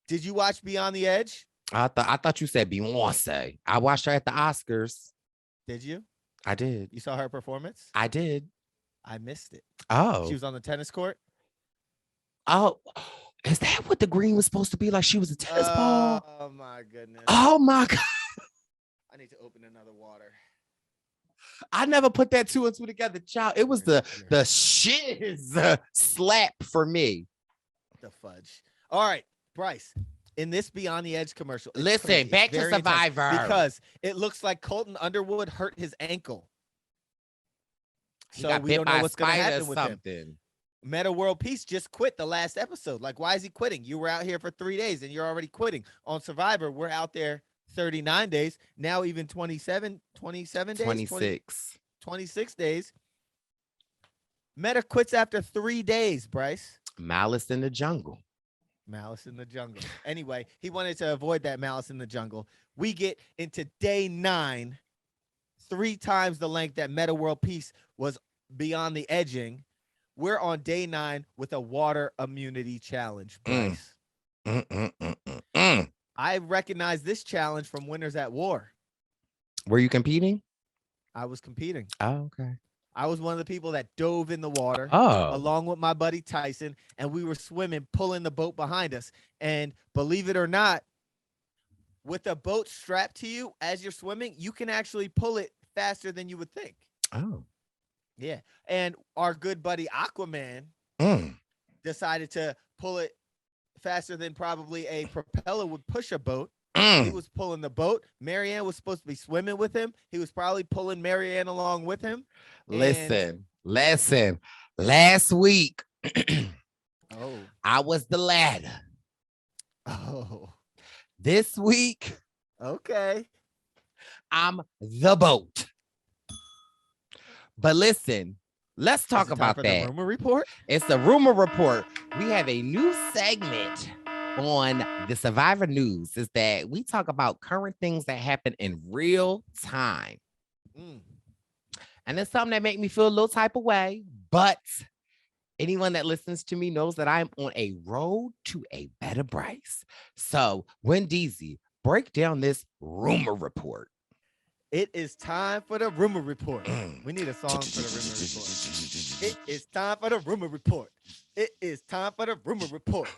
Did you watch Beyond the Edge? I thought you said Beyonce. I watched her at the Oscars. Did you? I did. You saw her performance? I did. I missed it. Oh. She was on the tennis court. Oh. Is that what the green was supposed to be? Like she was a tennis ball? Oh my goodness. Oh my God. I need to open another water. I never put that two and two together, child. It was the shiz slap for me. The fudge. All right, Brice. In this Beyond the Edge commercial, it's Listen, crazy. It's back to very intense Survivor. because it looks like Colton Underwood hurt his ankle. He So got we bit don't by know a what's going to spider happen or with him. something. Meta World Peace just quit the last episode. Like, why is he quitting? You were out here for 3 days and you're already quitting. On Survivor, we're out there 39 days. Now even 27 days. 26. 26 days. Meta quits after 3 days, Brice. Malice in the jungle. Malice in the jungle. Anyway, he wanted to avoid that malice in the jungle. We get into day 9, 3 times the length that Meta World Peace was Beyond the Edging. We're on day 9 with a water immunity challenge, Brice. I recognize this challenge from Winners at War. Were you competing? I was competing. Oh, okay. I was one of the people that dove in the water along with my buddy Tyson, and we were swimming, pulling the boat behind us. And believe it or not, with a boat strapped to you as you're swimming, you can actually pull it faster than you would think. Oh. Yeah. And our good buddy Aquaman decided to pull it faster than probably a propeller would push a boat. He was pulling the boat. Marianne was supposed to be swimming with him. He was probably pulling Marianne along with him. Listen. Last week, I was the ladder. Oh. This week, Okay. I'm the boat. But listen, let's talk about for that. The rumor report? It's the rumor report. We have a new segment on the Survivor News. Is that we talk about current things that happen in real time. And it's something that make me feel a little type of way. But anyone that listens to me knows that I'm on a road to a better Brice. So, Wendeezy, break down this rumor report. It is time for the rumor report. We need a song for the rumor report. It is time for the rumor report. It is time for the rumor report.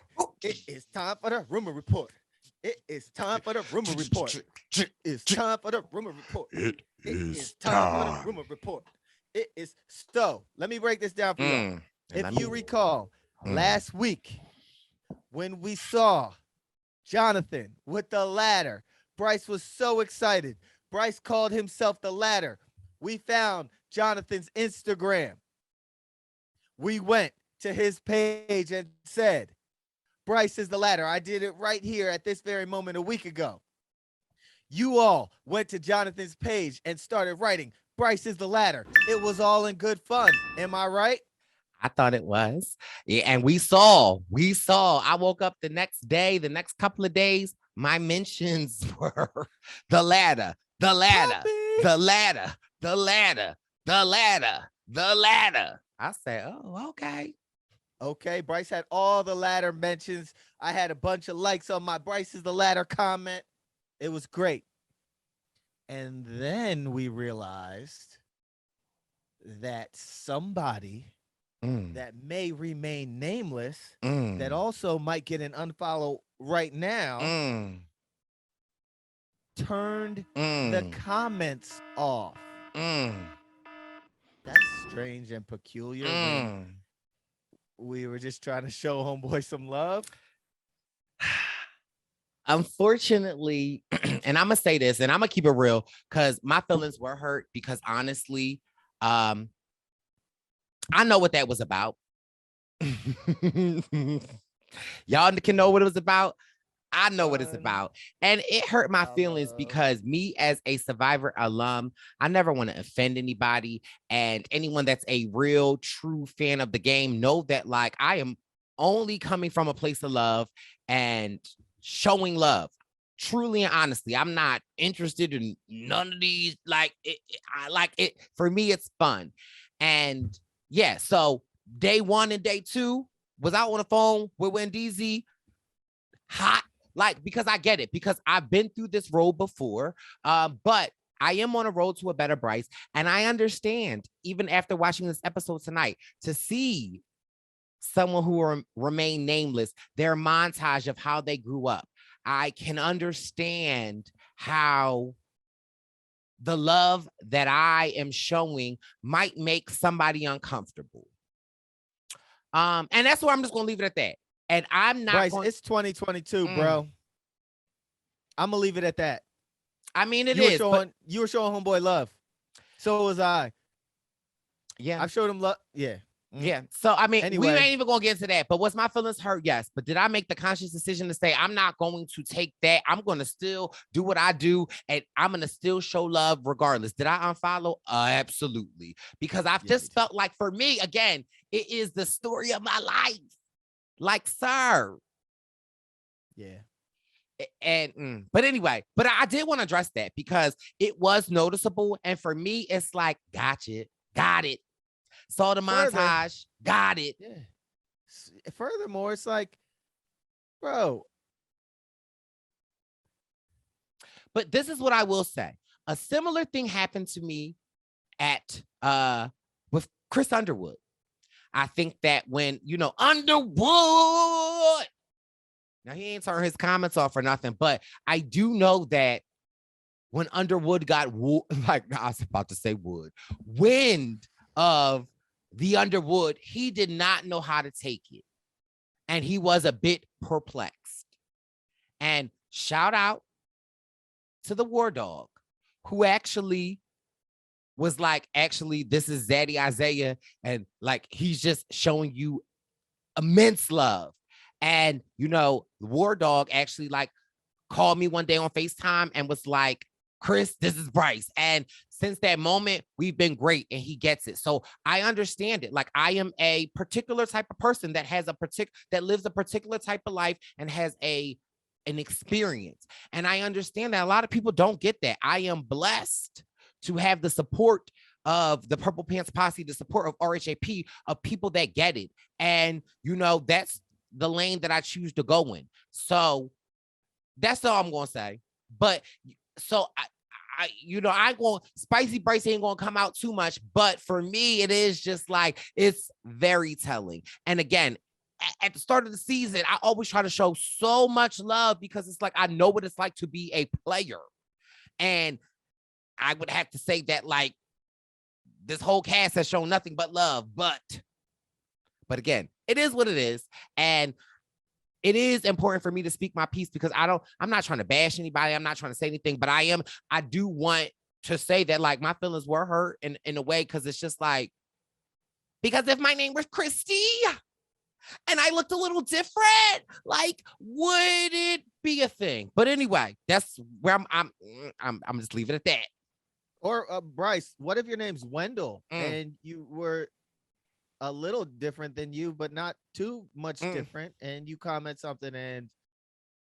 It is time for the rumor report. It is time for the rumor report. It's time for the rumor report. It is time for the rumor report. It is so. Let me break this down for you. If you recall, last week when we saw Jonathan with the ladder, Brice was so excited. Brice called himself the ladder. We found Jonathan's Instagram. We went to his page and said, Brice is the ladder. I did it right here at this very moment a week ago. You all went to Jonathan's page and started writing, Brice is the ladder. It was all in good fun. Am I right? I thought it was. Yeah, and we saw. I woke up the next day, the next couple of days, my mentions were the ladder, the ladder, the ladder, the ladder, the ladder, the ladder. I said, oh, okay. Okay, Brice had all the ladder mentions. I had a bunch of likes on my Brice is the ladder comment. It was great. And then we realized that somebody that may remain nameless, that also might get an unfollow right now, turned the comments off. That's strange and peculiar. We were just trying to show homeboy some love. Unfortunately, and I'm gonna say this, and I'm gonna keep it real, because my feelings were hurt. Because honestly, I know what that was about. Y'all can know what it was about. I know what it's about. And it hurt my feelings because me as a Survivor alum, I never want to offend anybody. And anyone that's a real, true fan of the game know that, like, I am only coming from a place of love and showing love. Truly and honestly, I'm not interested in none of these. Like, I like it. For me, it's fun. And yeah, so day 1 and day 2 was out on the phone with Wendeezy. Hot. Like, because I get it, because I've been through this road before, but I am on a road to a better Brice. And I understand, even after watching this episode tonight, to see someone who remain nameless, their montage of how they grew up. I can understand how the love that I am showing might make somebody uncomfortable. And that's where I'm just gonna leave it at that. And I'm not Brice, it's 2022, bro. I'm gonna leave it at that. I mean, you were showing homeboy love. So was I. Yeah. I've showed him love. Yeah. Yeah. So, I mean, Anyway. we ain't even going to get into that. But was my feelings hurt? Yes. But did I make the conscious decision to say, I'm not going to take that. I'm going to still do what I do. And I'm going to still show love regardless. Did I unfollow? Absolutely. Because I've just felt like, for me, again, it is the story of my life. Like, sir. Yeah. And but anyway, but I did want to address that because it was noticeable. And for me, it's like, gotcha. Got it. Saw the montage, got it. Yeah. Furthermore, it's like, bro. But this is what I will say. A similar thing happened to me at with Chris Underwood. I think that when, Underwood, now he ain't turning his comments off or nothing, but I do know that when Underwood got I was about to say wind of the Underwood, he did not know how to take it. And he was a bit perplexed. And shout out to the War Dog, who actually was like, actually, this is Zaddy Izyah. And like, he's just showing you immense love. And, the War Dog actually like called me one day on FaceTime and was like, Chris, this is Brice. And since that moment, we've been great and he gets it. So I understand it. Like, I am a particular type of person that has that lives a particular type of life and has an experience. And I understand that a lot of people don't get that. I am blessed to have the support of the Purple Pants Posse, the support of RHAP, of people that get it. And, that's the lane that I choose to go in. So that's all I'm going to say. But so I going Spicy Brice ain't going to come out too much, but for me, it is just like, it's very telling. And again, at the start of the season, I always try to show so much love because it's like, I know what it's like to be a player. And I would have to say that like this whole cast has shown nothing but love, but again, it is what it is. And it is important for me to speak my piece because I'm not trying to bash anybody. I'm not trying to say anything, but I do want to say that like my feelings were hurt in a way. Cause it's just like, because if my name was Christy and I looked a little different, like, would it be a thing? But anyway, that's where I'm just leaving it at that. Or Brice, what if your name's Wendell and you were a little different than you, but not too much different, and you comment something and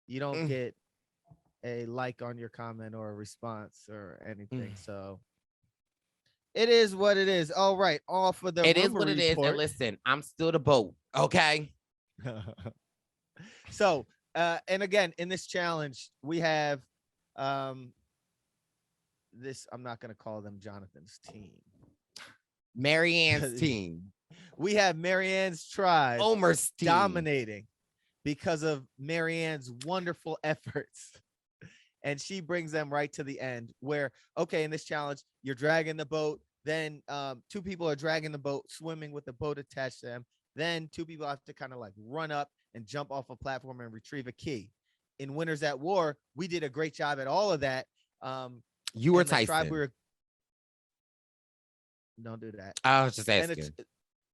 you don't get a like on your comment or a response or anything. So it is what it is. All right, all for the it is what it is. And listen, I'm still the boat. Okay. So and again, in this challenge, we have this, I'm not going to call them Jonathan's team. Marianne's team. We have Marianne's tribe Omer's team dominating because of Marianne's wonderful efforts. And she brings them right to the end where, okay, in this challenge, you're dragging the boat. Then two people are dragging the boat, swimming with the boat attached to them. Then two people have to kind of like run up and jump off a platform and retrieve a key. In Winners at War, we did a great job at all of that. You were Tyson. Don't do that. I was just asking.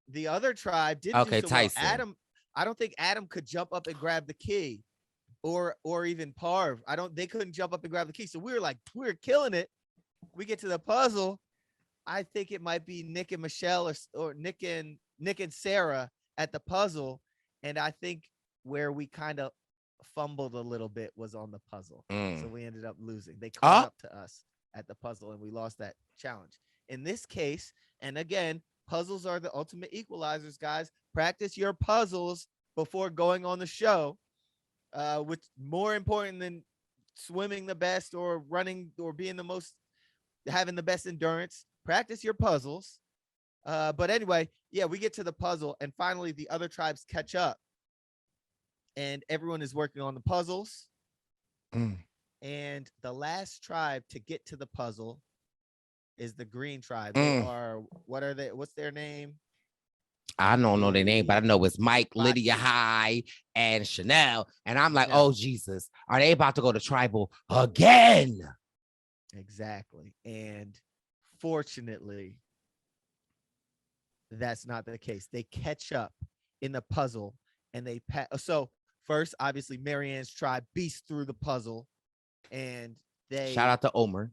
The other tribe didn't do so Tyson. well. Adam, I don't think Adam could jump up and grab the key, or even Parv. They couldn't jump up and grab the key. So we were killing it. We get to the puzzle. I think it might be Nick and Michelle or Nick and Sarah at the puzzle. And I think where we kind of fumbled a little bit was on the puzzle. So we ended up losing. They caught up to us at the puzzle and we lost that challenge. In this case, and again, puzzles are the ultimate equalizers, guys. Practice your puzzles before going on the show, which more important than swimming the best or running or being the most having the best endurance. Practice your puzzles. But anyway, yeah, we get to the puzzle, and finally the other tribes catch up, and everyone is working on the puzzles. And the last tribe to get to the puzzle is the green tribe. They are, what are they? What's their name? I don't know their name, but I know it's Mike, Lydia Vati. High, and Chanel. And I'm like, Chanel. oh, Jesus, are they about to go to tribal again? Exactly. And fortunately, that's not the case. They catch up in the puzzle, and they so first, obviously, Marianne's tribe beats through the puzzle, and they Shout out to Omer.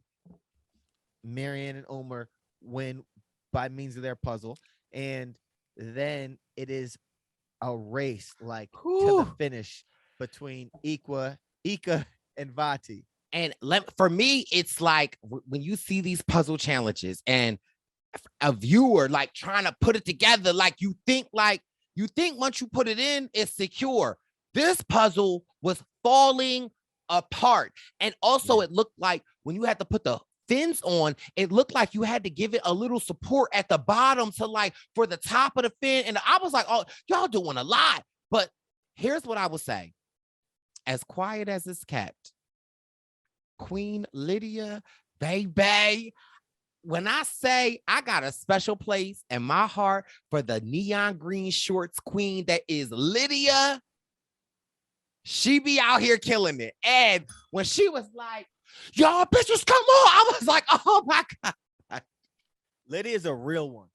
Marianne and Omer win by means of their puzzle, and then it is a race like to the finish between Ika and Vati. And for me, it's like when you see these puzzle challenges and a viewer like trying to put it together, like you think once you put it in, it's secure. This puzzle was falling apart. And also it looked like when you had to put the fins on, it looked like you had to give it a little support at the bottom to like for the top of the fin. And I was like, oh, y'all doing a lot. But here's what I will say. As quiet as it's kept, Queen Lydia, baby, when I say I got a special place in my heart for the neon green shorts queen that is Lydia, she be out here killing it. And when she was like, y'all bitches, come on, I was like, oh my God. Lydia's a real one.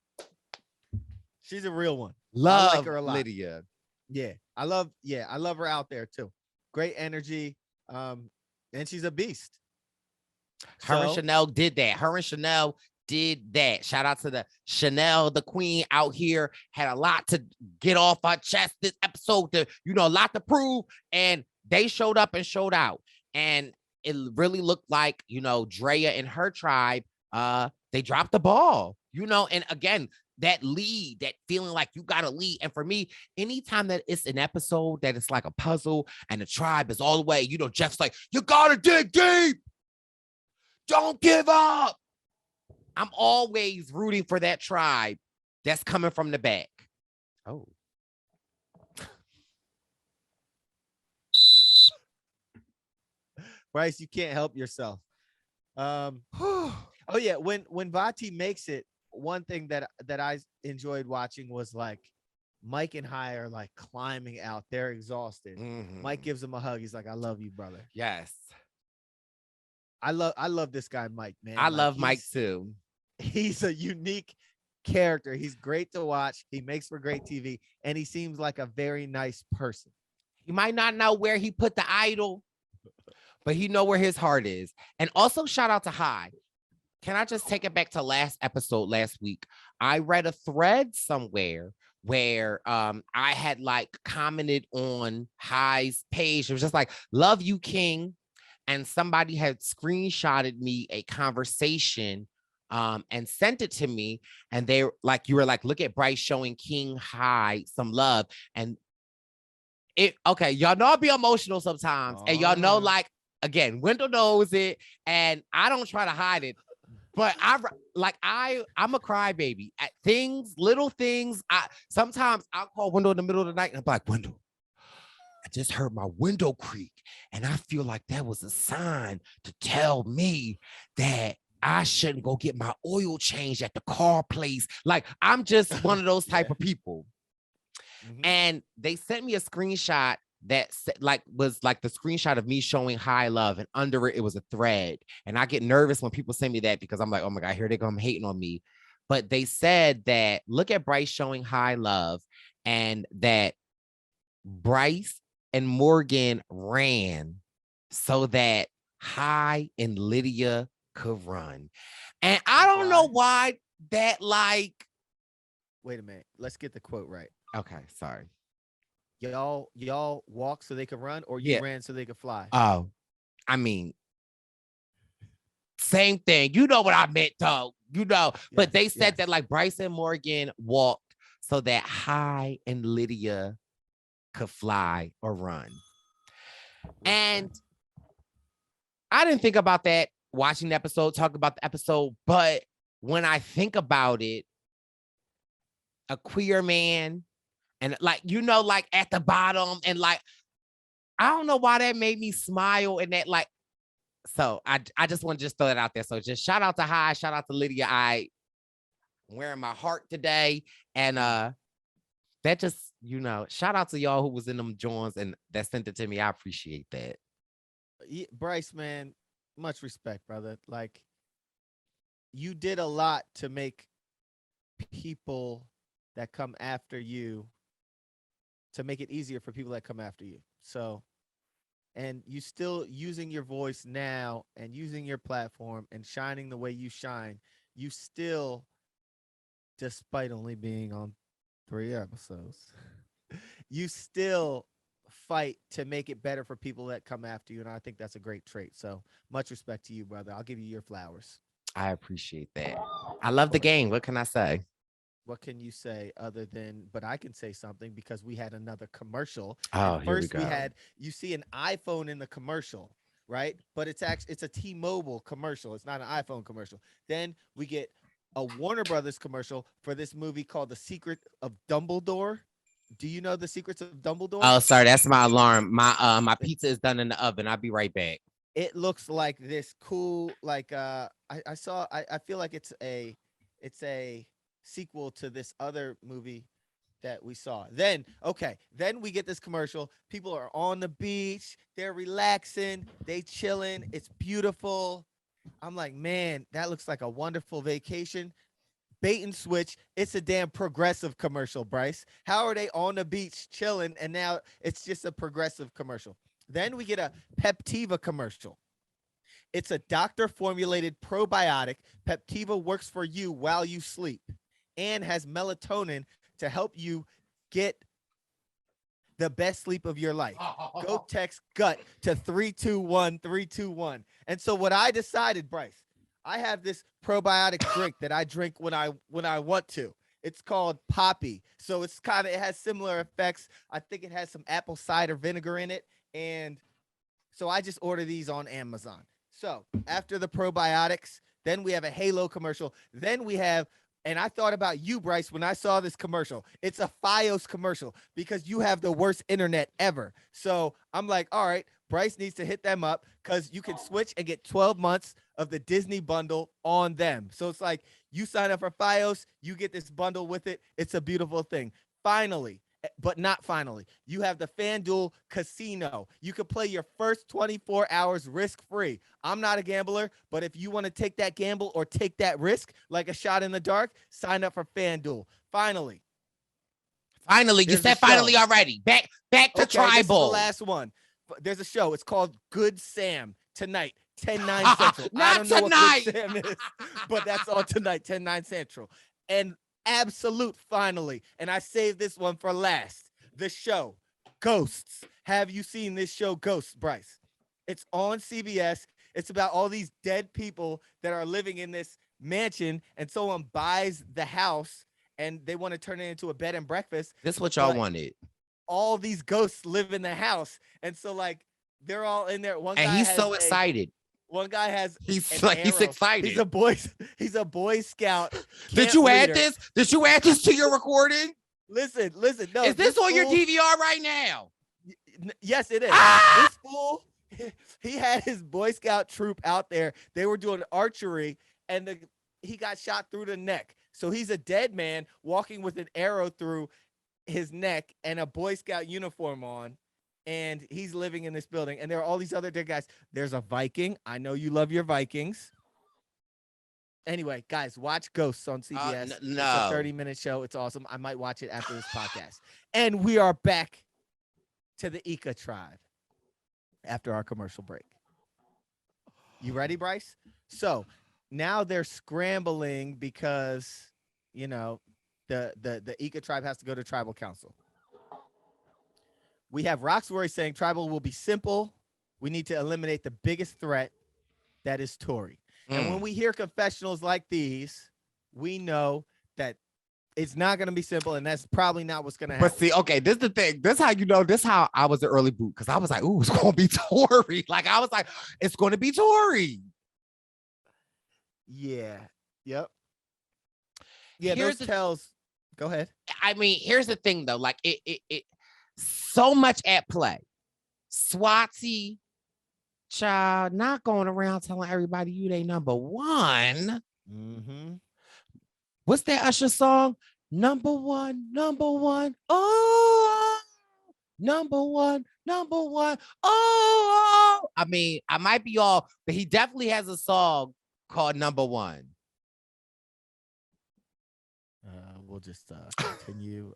She's a real one. Love I like her a lot. Lydia. Yeah, I love her out there too. Great energy. And she's a beast. Her and Chanel did that. Shout out to the Chanel, the queen out here, had a lot to get off her chest this episode, a lot to prove. And they showed up and showed out. And it really looked like, Drea and her tribe, they dropped the ball, and again, that lead, that feeling like you got to lead. And for me, anytime that it's an episode that it's like a puzzle and the tribe is all the way, Jeff's like, you got to dig deep. Don't give up. I'm always rooting for that tribe that's coming from the back. Oh. Brice, you can't help yourself. Oh yeah, when Vati makes it, one thing that I enjoyed watching was like Mike and High are like climbing out. They're exhausted. Mike gives him a hug. He's like, I love you, brother. Yes. I love this guy, Mike, man. I love Mike too. He's a unique character. He's great to watch. He makes for great TV, and he seems like a very nice person. He might not know where he put the idol, but he know where his heart is. And also shout out to High. Can I just take it back to last week? I read a thread somewhere where I had like commented on High's page. It was just like, love you, King. And somebody had screenshotted me a conversation and sent it to me. And they like, you were like, look at Brice showing King High some love. And y'all know I'll be emotional sometimes. And y'all know, like, again, Wendell knows it. And I don't try to hide it. But I'm a crybaby at things, little things. Sometimes I'll call Wendell in the middle of the night and I'm like, Wendell, I just heard my window creak. And I feel like that was a sign to tell me that I shouldn't go get my oil changed at the car place. Like, I'm just one of those type of people. And they sent me a screenshot that was like the screenshot of me showing High love, and under it was a thread. And I get nervous when people send me that because I'm like, oh my God, here they come hating on me. But they said that look at Brice showing High love, and that Brice and Morgan ran so that High and Lydia could run. And I don't know why that, like, wait a minute, let's get the quote right. Okay, sorry. Y'all walk so they could run, or you ran so they could fly? Oh, I mean, same thing. You know what I meant, though. But they said that like Brice and Morgan walked so that High and Lydia could fly or run. And I didn't think about that watching the episode, talking about the episode. But when I think about it, a queer man and like, like at the bottom and like, I don't know why that made me smile and that like, so I just want to just throw it out there. So just shout out to Hi, shout out to Lydia. I'm wearing my heart today. And that just, shout out to y'all who was in them joints and that sent it to me. I appreciate that. Brice, man, much respect, brother. Like, you did a lot to make people that come after you, to make it easier for people that come after you. So, and you still using your voice now and using your platform and shining the way you shine, you still, despite only being on 3 episodes, you still fight to make it better for people that come after you. And I think that's a great trait. So much respect to you, brother. I'll give you your flowers. I appreciate that. I love the game. What can I say? What can you say other than, but I can say something because we had another commercial. Oh, and here first we go. you see an iPhone in the commercial, right? But it's a T-Mobile commercial. It's not an iPhone commercial. Then we get a Warner Brothers commercial for this movie called The Secret of Dumbledore. Do you know The Secrets of Dumbledore? Oh, sorry, that's my alarm. My pizza is done in the oven. I'll be right back. It looks like this cool, like I feel like it's a sequel to this other movie that we saw. Then we get this commercial. People are on the beach, they're relaxing, they chilling, it's beautiful. I'm like, man, that looks like a wonderful vacation. Bait and switch, it's a damn progressive commercial, Brice. How are they on the beach chilling and now it's just a progressive commercial? Then we get a Peptiva commercial. It's a doctor-formulated probiotic. Peptiva works for you while you sleep and has melatonin to help you get the best sleep of your life. Go text GUT to 321-321. And so what I decided, Brice, I have this probiotic drink that I drink when I want to. It's called Poppy. So it has similar effects. I think it has some apple cider vinegar in it. And so I just order these on Amazon. So after the probiotics, then we have a Halo commercial. Then we have, and I thought about you, Brice, when I saw this commercial. It's a Fios commercial because you have the worst internet ever. So I'm like, all right, Brice needs to hit them up because you can switch and get 12 months of the Disney bundle on them. So it's like you sign up for Fios, you get this bundle with it. It's a beautiful thing. Finally, but not finally, you have the FanDuel Casino. You can play your first 24 hours risk-free. I'm not a gambler, but if you want to take that gamble or take that risk, like a shot in the dark, sign up for FanDuel. Finally, you said finally already. Back to Tribal. This is the last one. There's a show. It's called Good Sam tonight, 10/9 Central. Not I don't know tonight. what Good Sam is, but that's on tonight, 10/9 Central. And absolute finally, and I saved this one for last, the show Ghosts. Have you seen this show Ghosts, Brice? It's on CBS. It's about all these dead people that are living in this mansion, and someone buys the house and they want to turn it into a bed and breakfast. This is what y'all wanted. All these ghosts live in the house, and so like they're all in there. One and guy he's so excited. One guy has he's excited. He's a Boy Scout. Did you add this? Did you add this to your recording? Listen. No, is this on your DVR right now? Yes, it is. Ah! This fool, he had his Boy Scout troop out there. They were doing archery, and he got shot through the neck. So he's a dead man walking with an arrow through his neck and a Boy Scout uniform on. And he's living in this building, and there are all these other dead guys. There's a Viking. I know you love your Vikings. Anyway, guys, watch Ghosts on CBS. No. It's a 30-minute show. It's awesome. I might watch it after this podcast. And we are back to the Ika tribe after our commercial break. You ready, Brice? So now they're scrambling because, the Ika tribe has to go to tribal council. We have Roxbury saying tribal will be simple. We need to eliminate the biggest threat, that is Tory. And when we hear confessionals like these, we know that it's not going to be simple, and that's probably not what's going to happen. But see, okay, this is the thing. This is how you know. This is how I was the early boot, because I was like, "Ooh, it's going to be Tory." Like I was like, "It's going to be Tory." Yeah. Yep. Yeah, Here's those the tells. Go ahead. I mean, here's the thing though. Like it so much at play. Swati child not going around telling everybody you they number one. Mm-hmm. What's that Usher song? Number one, number one. Oh, number one, number one. Oh, I mean, I might be all, but he definitely has a song called Number One. We'll just continue.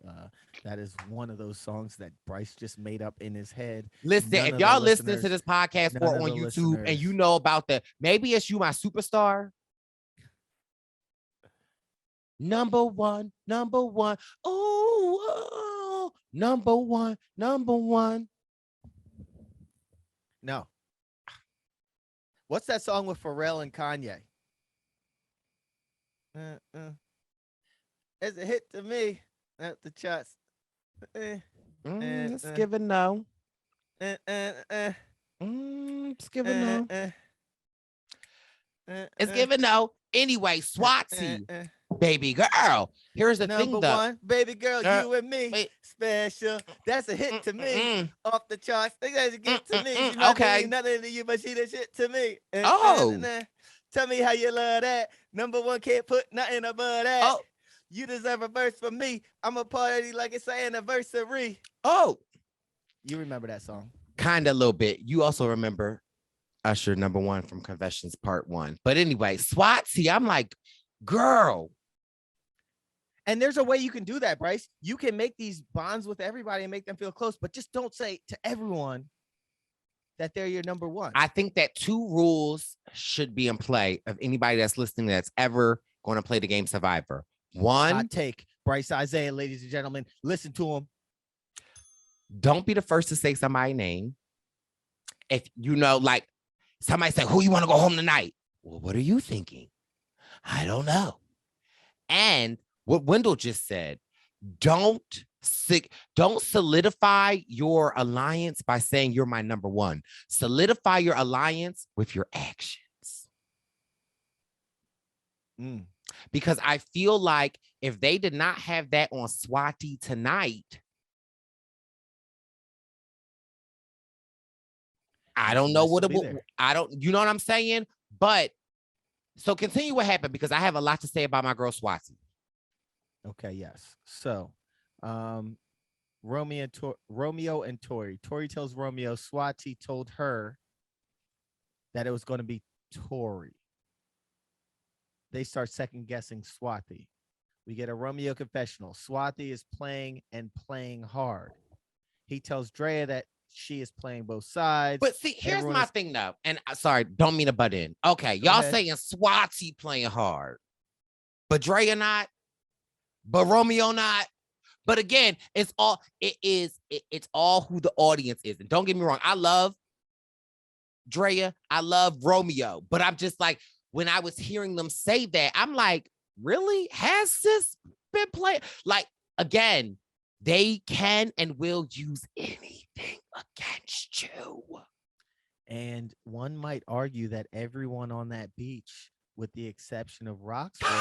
That is one of those songs that Brice just made up in his head. Listen, None if of the y'all listening to listeners- this podcast none or of on the YouTube and you listeners- know about the, maybe it's you, my superstar. Number one, number one. Oh, number one, number one. No. What's that song with Pharrell and Kanye? It's a hit to me. At the charts. It's giving no. It's giving no. It's giving no. Anyway, Swati, baby girl. Here's the thing, Number though. one, baby girl, Girl, you and me, wait. special. That's a hit to me. Off the charts, they gotta get to me. She's Okay. nothing to you, but she the shit to me. Oh. Tell me how you love that. Number one, can't put nothing above that. Oh. You deserve a verse from me. I'm a party like it's an anniversary. Oh. You remember that song? Kind of a little bit. You also remember Usher number one from Confessions Part 1. But anyway, Swati, I'm like, girl. And there's a way you can do that, Brice. You can make these bonds with everybody and make them feel close, but just don't say to everyone that they're your number one. I think that 2 rules should be in play of anybody that's listening that's ever going to play the game Survivor. One, hot take. Brice Izyah, ladies and gentlemen, listen to him. don't be the first to say somebody's name. If you know, like somebody say, who you want to go home tonight? Well, what are you thinking? I don't know. And what Wendell just said, don't solidify your alliance by saying you're my number one. Solidify your alliance with your actions. Because I feel like if they did not have that on Swati tonight, I don't know what it would. I don't, you know what I'm saying? But so continue what happened because I have a lot to say about my girl Swati. Okay, yes. So, Romeo and Tori. Tori tells Romeo Swati told her that it was going to be Tori. They start second guessing Swati. We get a Romeo confessional. Swati is playing and playing hard. He tells Drea that she is playing both sides. But see, here's my thing though. And sorry, don't mean to butt in. Okay, y'all saying Swati playing hard, but Drea not, but Romeo not. But again, it's all who the audience is. And don't get me wrong, I love Drea, I love Romeo, but I'm just like, when I was hearing them say that, I'm like, really? Has this been played? Like, again, they can and will use anything against you. And one might argue that everyone on that beach, with the exception of Roxbury,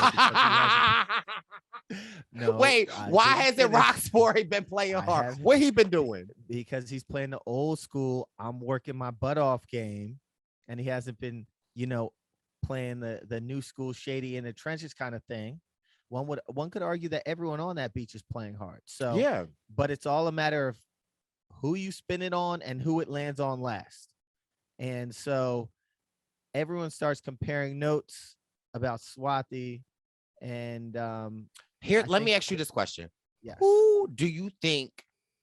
no, wait, why hasn't Roxbury been playing hard? What he been doing? Because he's playing the old school, I'm working my butt off game, and he hasn't been, playing the new school shady in the trenches kind of thing. One could argue that everyone on that beach is playing hard. So yeah, but it's all a matter of who you spin it on and who it lands on last. And so everyone starts comparing notes about Swati. And here, let me ask you this question. Yes. Who do you think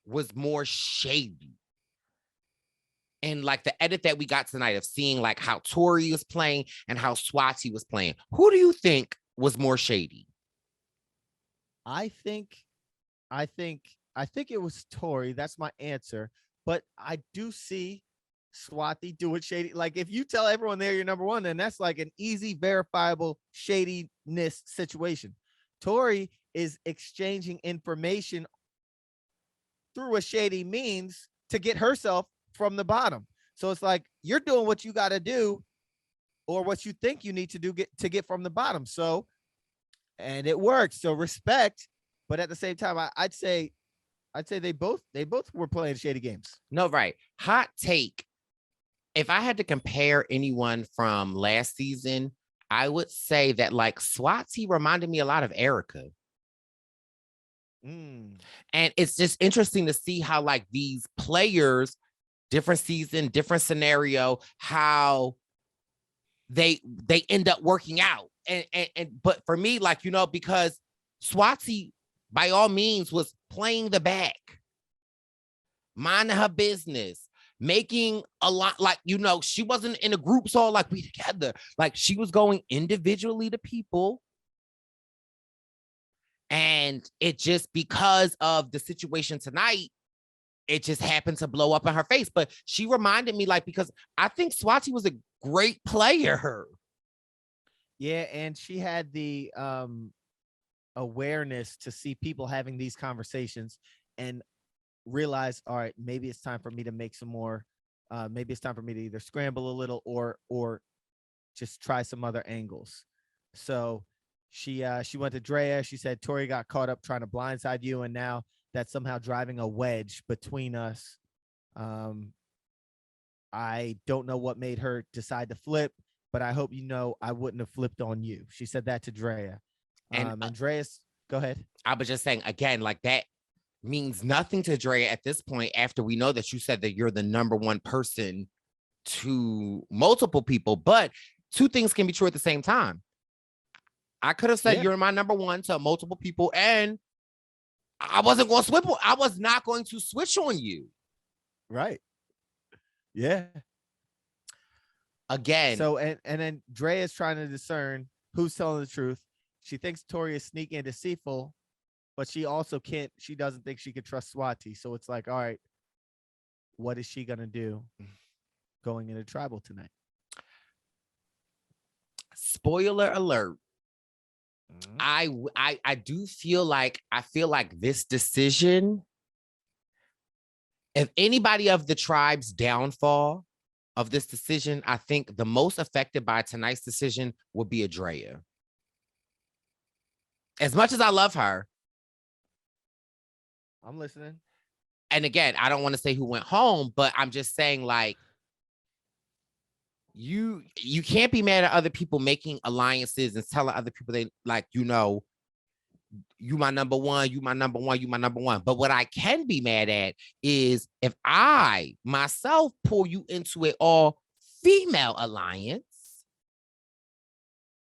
was more shady? And like the edit that we got tonight of seeing like how Tori was playing and how Swati was playing, who do you think was more shady? I think it was Tori. That's my answer. But I do see Swati do it shady. Like if you tell everyone they're your number one, then that's like an easy, verifiable shadiness situation. Tori is exchanging information through a shady means to get herself from the bottom. So it's like you're doing what you got to do or what you think you need to do to get from the bottom. So, and it works. So respect, but at the same time, I'd say they both were playing shady games. No, right. Hot take. If I had to compare anyone from last season, I would say that like Swati reminded me a lot of Erica. And it's just interesting to see how like these players, different season, different scenario, how they end up working out. And but for me, like, you know, because Swati by all means was playing the back, minding her business, making a lot, like, you know, she wasn't in a group, so like we together, like she was going individually to people. And it just, because of the situation tonight, it just happened to blow up in her face. But she reminded me, like, because I think Swati was a great player. Yeah, and she had the awareness to see people having these conversations and realize, all right, maybe it's time for me to make some more. Maybe it's time for me to either scramble a little or just try some other angles. So she went to Drea. She said Tori got caught up trying to blindside you, and now that's somehow driving a wedge between us. I don't know what made her decide to flip, but I hope you know I wouldn't have flipped on you. She said that to Drea. And Andreas, go ahead. I was just saying, again, like that means nothing to Drea at this point, after we know that you said that you're the number one person to multiple people. But two things can be true at the same time. I could have said you're my number one to multiple people, and I wasn't going to switch. I was not going to switch on you. Right. Yeah. Again. So, and then Drea is trying to discern who's telling the truth. She thinks Tori is sneaky and deceitful, but she also can't, she doesn't think she could trust Swati. So it's like, all right, what is she going to do going into tribal tonight? Spoiler alert. I do feel like, this decision, if anybody of the tribe's downfall of this decision, I think the most affected by tonight's decision would be Drea. As much as I love her. I'm listening. And again, I don't want to say who went home, but I'm just saying, like, you can't be mad at other people making alliances and telling other people they, like, you know, you my number one, you my number one, you my number one. But what I can be mad at is if I myself pull you into an all female alliance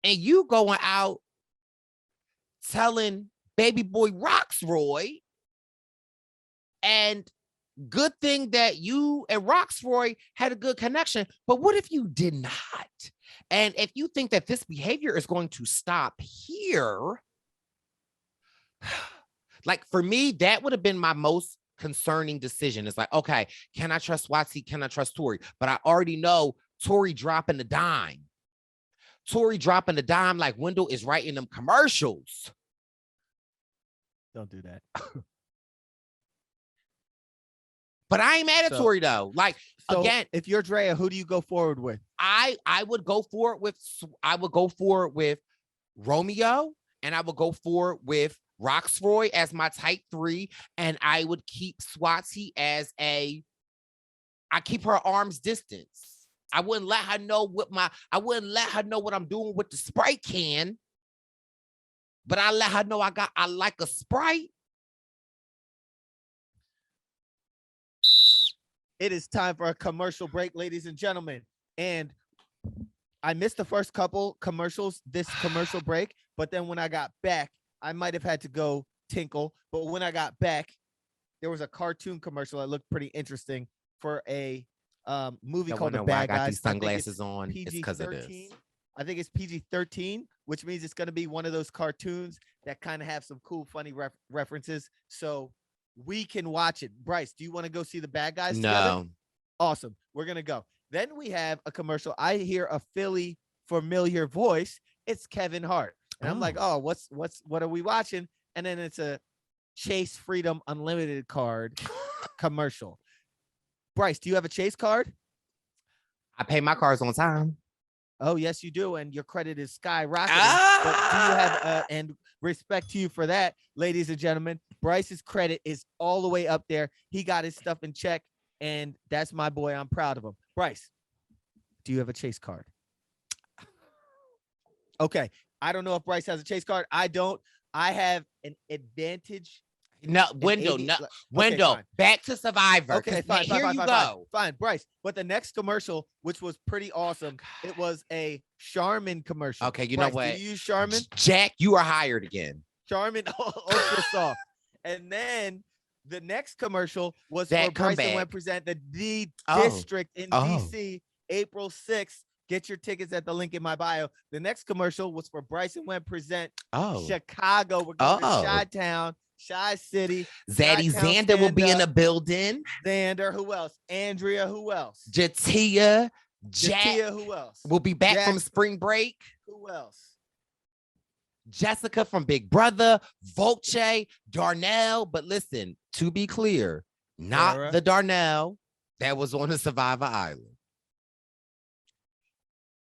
and you going out telling baby boy Roxroy, and good thing that you and Roxroy had a good connection, but what if you did not? And if you think that this behavior is going to stop here, like for me, that would have been my most concerning decision. It's like, okay, can I trust Swati? Can I trust Tori? But I already know Tori dropping the dime. Tori dropping the dime like Wendell is writing them commercials. Don't do that. But I ain't mad at Tori though. Like, so again, if you're Drea, who do you go forward with? I would go for it with Romeo, and I would go for it with Roxroy as my type 3, and I would keep Swati as I keep her arm's distance. I wouldn't let her know what I'm doing with the Sprite can, but I let her know I like a Sprite. It is time for a commercial break, ladies and gentlemen. And I missed the first couple commercials, this commercial break, but then when I got back, I might have had to go tinkle. But when I got back, there was a cartoon commercial that looked pretty interesting for a movie called The Bad Guys. I got these sunglasses on. It's because of this. I think it's PG-13, which means it's going to be one of those cartoons that kind of have some cool, funny references. So we can watch it. Brice, do you want to go see The Bad Guys together? No. Awesome. We're going to go. Then we have a commercial. I hear a Philly familiar voice. It's Kevin Hart. And I'm like, oh, what are we watching? And then it's a Chase Freedom Unlimited card commercial. Brice, do you have a Chase card? I pay my cards on time. Oh, yes, you do. And your credit is skyrocketing. But do you have, and respect to you for that, ladies and gentlemen, Brice's credit is all the way up there. He got his stuff in check. And that's my boy. I'm proud of him. Brice, do you have a Chase card? Okay. I don't know if Brice has a Chase card. I don't. I have an advantage. No, Wendell, AD no, okay, Wendell, fine. back to Survivor. Okay, fine, Here fine, you fine, go. fine, Brice. But the next commercial, which was pretty awesome, it was a Charmin commercial. Okay, you Brice, know what? do you use Charmin? Jack, you are hired again. Charmin Ultra Soft. And then the next commercial was That for Brice and comeback. Went present the D Oh. District in Oh. DC, April 6th. Get your tickets at the link in my bio. The next commercial was for Brice and Went present Oh, Chicago. We're going Oh. to Chi-Town, Chi-City. Zaddy Chi-Town Xander will be in the stand-up. building. Xander, who else? Andrea, who else? Jatia, Jack Jatia, who else? will be back Jack. from spring break. Who else? Jessica from Big Brother, Volche, Darnell. But listen, to be clear, not Sarah. the Darnell that was on the Survivor Island.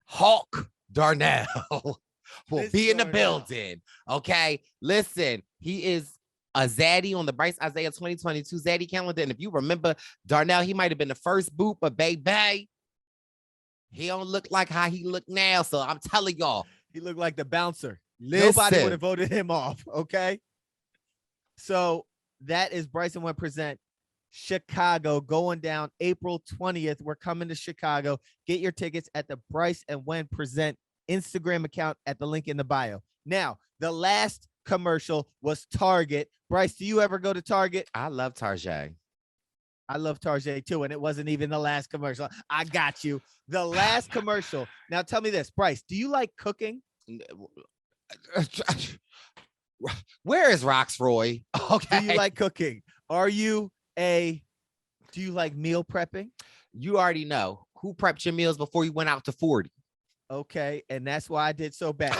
Hawk Darnell will This be in the Darnell. building. Okay, listen, he is a Zaddy on the Brice Izyah 2022 Zaddy calendar. And if you remember Darnell, he might have been the first boot, but baby, he don't look like how he look now. So I'm telling y'all, He looked like the bouncer. listen. Nobody would have voted him off. Okay. So that is Brice and Went present Chicago going down April 20th. We're coming to Chicago. Get your tickets at the Brice and Went present Instagram account at the link in the bio. Now, the last commercial was Target. Brice, do you ever go to Target? I love Tarjay. I love Target too, and it wasn't even the last commercial. I got you. The last commercial. Now tell me this, Brice, do you like cooking? Where is Roxroy? Okay. Do you like cooking? Do you like meal prepping? You already know who prepped your meals before you went out to 40. Okay, and that's why I did so bad.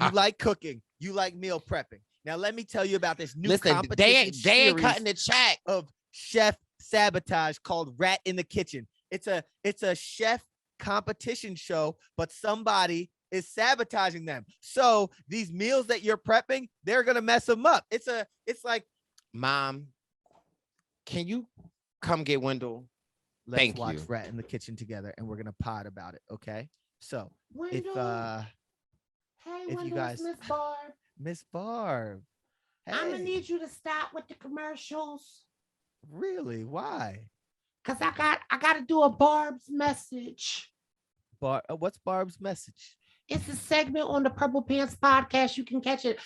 You like cooking. You like meal prepping. Now let me tell you about this new Listen, competition they ain't series cutting the check. of chef sabotage called Rat in the Kitchen. It's a chef competition show, but somebody is sabotaging them. So these meals that you're prepping, they're gonna mess them up. It's like, Mom, can you come get Wendell? let's Thank watch you. Rat in the Kitchen together, and we're gonna pod about it. Okay. So if Wendell, hey, if you Wendell, guys- it's Miss Barb. Miss Barb, I'm gonna hey, need you to stop with the commercials, really? Why? cause I gotta do a Barb's message. What's Barb's message? It's a segment on the Purple Pants podcast. You can catch it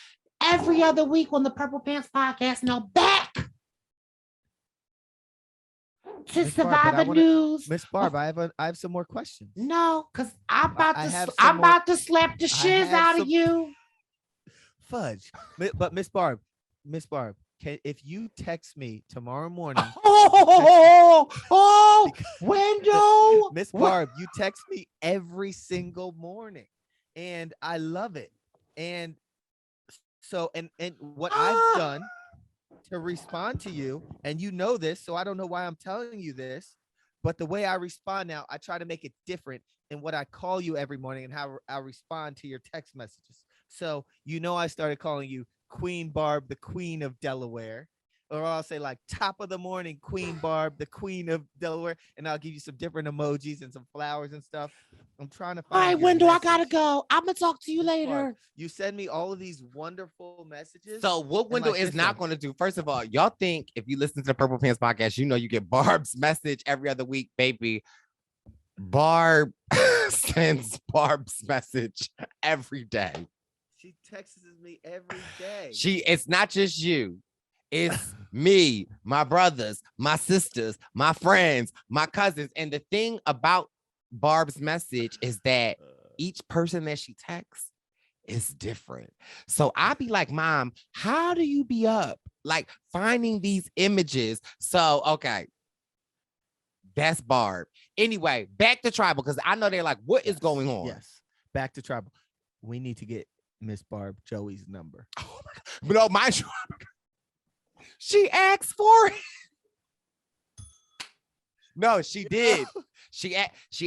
every other week on the Purple Pants podcast. Now back to Miss Barb, but I Survivor wanna- News. Miss Barb, I have some more questions. No, cause I'm about I to have I'm some more- about to slap the shiz have out some- of you. Fudge. But Miss Barb, if you text me tomorrow morning, Oh, Because- Wendell. Miss Barb, you text me every single morning, and I love it. And so, and what I've done to respond to you, and you know this, so I don't know why I'm telling you this, but the way I respond now, I try to make it different in what I call you every morning and how I respond to your text messages. So, I started calling you Queen Barb, the Queen of Delaware, or I'll say like top of the morning, Queen Barb, the Queen of Delaware, and I'll give you some different emojis and some flowers and stuff. I'm trying to All find right, your Wendell, I gotta message. go. I'm gonna talk to you Miss Barb, later. you send me all of these wonderful messages. So what And, Wendell like, is this not one. going to do, first of all, y'all think if you listen to the Purple Pants podcast, you know you get Barb's message every other week, baby. Barb sends Barb's message every day. She texts me every day. It's not just you. It's me, my brothers, my sisters, my friends, my cousins. And the thing about Barb's message is that each person that she texts is different. So I be like, Mom, how do you be up? Like finding these images. So, okay. That's Barb. Anyway, back to Tribal, because I know they're like, what is going on? Yes. Back to Tribal. We need to get Miss Barb Joey's number. Oh my God. But no, mind you, she asked for it. No, she did. She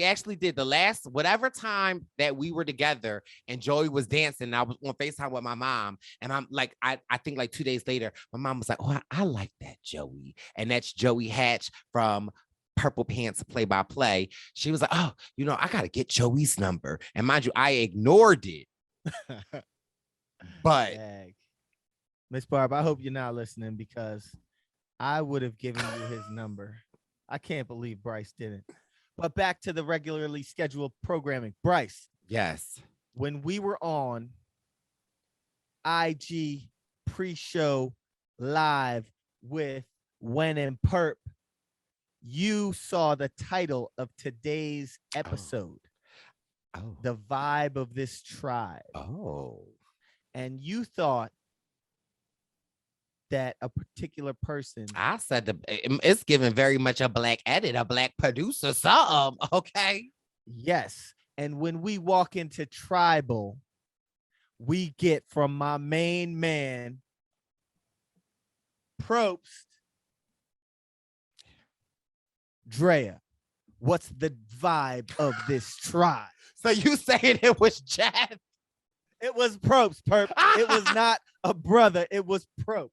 actually did the last whatever time that we were together and Joey was dancing. And I was on FaceTime with my mom, and I'm like, I think like 2 days later, my mom was like, "Oh, I like that Joey," and that's Joey Hatch from Purple Pants Play by Play. She was like, "Oh, I gotta get Joey's number," and mind you, I ignored it. But Dang. Miss Barb, I hope you're not listening because I would have given you his number. I can't believe Brice didn't. But back to the regularly scheduled programming. Brice, yes, when we were on IG pre-show live with Wen and Perp, you saw the title of today's episode, oh, The Vibe of This Tribe. oh, And you thought that a particular person, I said it's giving very much a black edit, a black producer, something. Okay. yes. And when we walk into tribal, we get from my main man, Probst, Drea, what's the vibe of this tribe? So you saying it was Jeff? It was Probst, Perp. It was not a brother. It was Probst.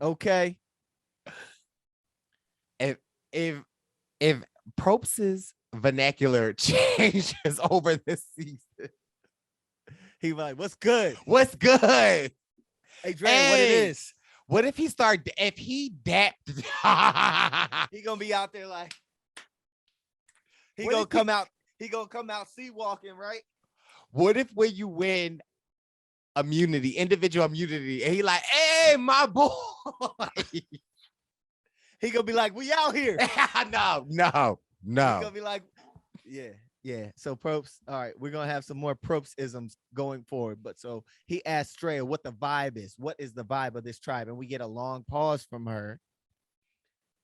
Okay. If Probst's vernacular changes over this season, He like, what's good? what's good? Hey, Drea, what it Hey. is? What if he dapped? He gonna be out there like he What gonna if come out. He gonna come out sea walking, right? What if when you win immunity, individual immunity, and he like, hey, my boy. He gonna be like, we out here. No. He gonna be like, yeah. So Probst, all right, we're gonna have some more Probst-isms going forward. But so he asked Drea what the vibe is. What is the vibe of this tribe? And we get a long pause from her.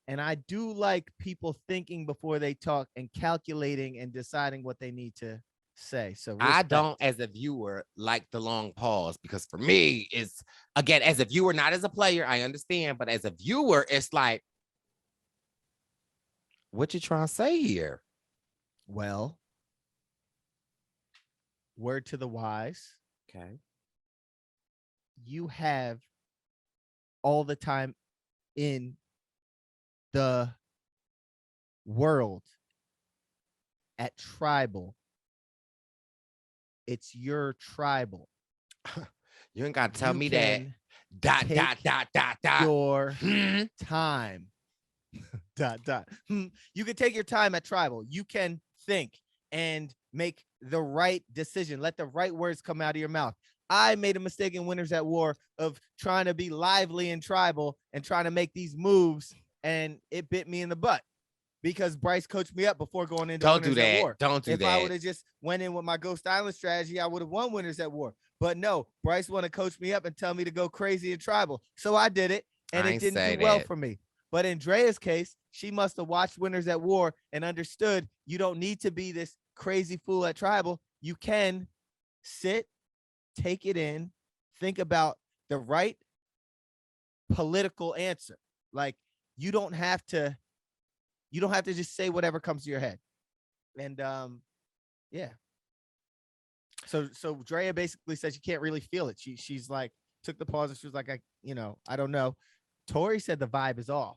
And I do like people thinking before they talk and calculating and deciding what they need to say. So I respect. don't, as a viewer, like the long pause because for me, it's again, as a viewer, not as a player, I understand, but as a viewer, it's like, what you trying to say here? Well, word to the wise. Okay. You have all the time in the world at tribal. It's your tribal. You ain't got to tell You me that. can Dot, take dot, dot, dot, dot. your Hmm? time. Dot. You can take your time at tribal. You can think and make the right decision. Let the right words come out of your mouth. I made a mistake in Winners at War of trying to be lively in tribal and trying to make these moves, and it bit me in the butt because Brice coached me up before going into Don't do Winners at that. War. Don't do If I would that. have just went in with my Ghost Island strategy, I would have won Winners at War. But no, Brice wanted to coach me up and tell me to go crazy in tribal. So I did it, and I it ain't didn't say do well that. for me. But in Drea's case, she must have watched Winners at War and understood you don't need to be this crazy fool at tribal. You can sit, take it in, think about the right political answer. Like you don't have to just say whatever comes to your head. And yeah. So Drea basically said she can't really feel it. She's like took the pause and she was like, I don't know. Tori said the vibe is off.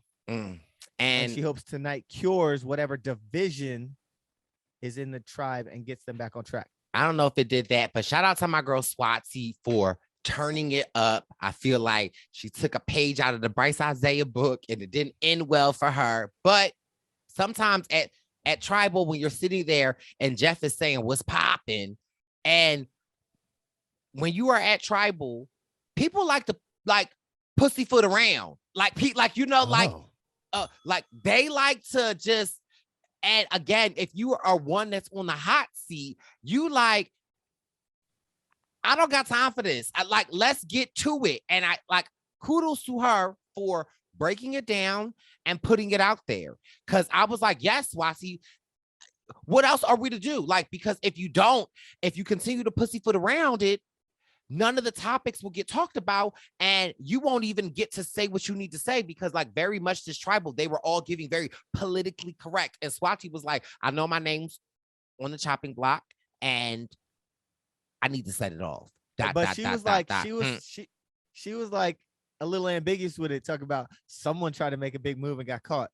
And she hopes tonight cures whatever division is in the tribe and gets them back on track. I don't know if it did that, but shout out to my girl Swatsy for turning it up. I feel like she took a page out of the Brice Izyah book and it didn't end well for her. But sometimes at tribal, when you're sitting there and Jeff is saying what's popping, and when you are at tribal, people like to pussyfoot around. Like they like to just, and again, if you are one that's on the hot seat, you like, I don't got time for this. Let's get to it. And I like kudos to her for breaking it down and putting it out there. Cause I was like, yes, Swasi, what else are we to do? Like, because if you continue to pussyfoot around it, none of the topics will get talked about, and you won't even get to say what you need to say because, like, very much this tribal, they were all giving very politically correct. And Swati was like, I know my name's on the chopping block, and I need to set it off. But she was like, she was like a little ambiguous with it, talking about someone tried to make a big move and got caught.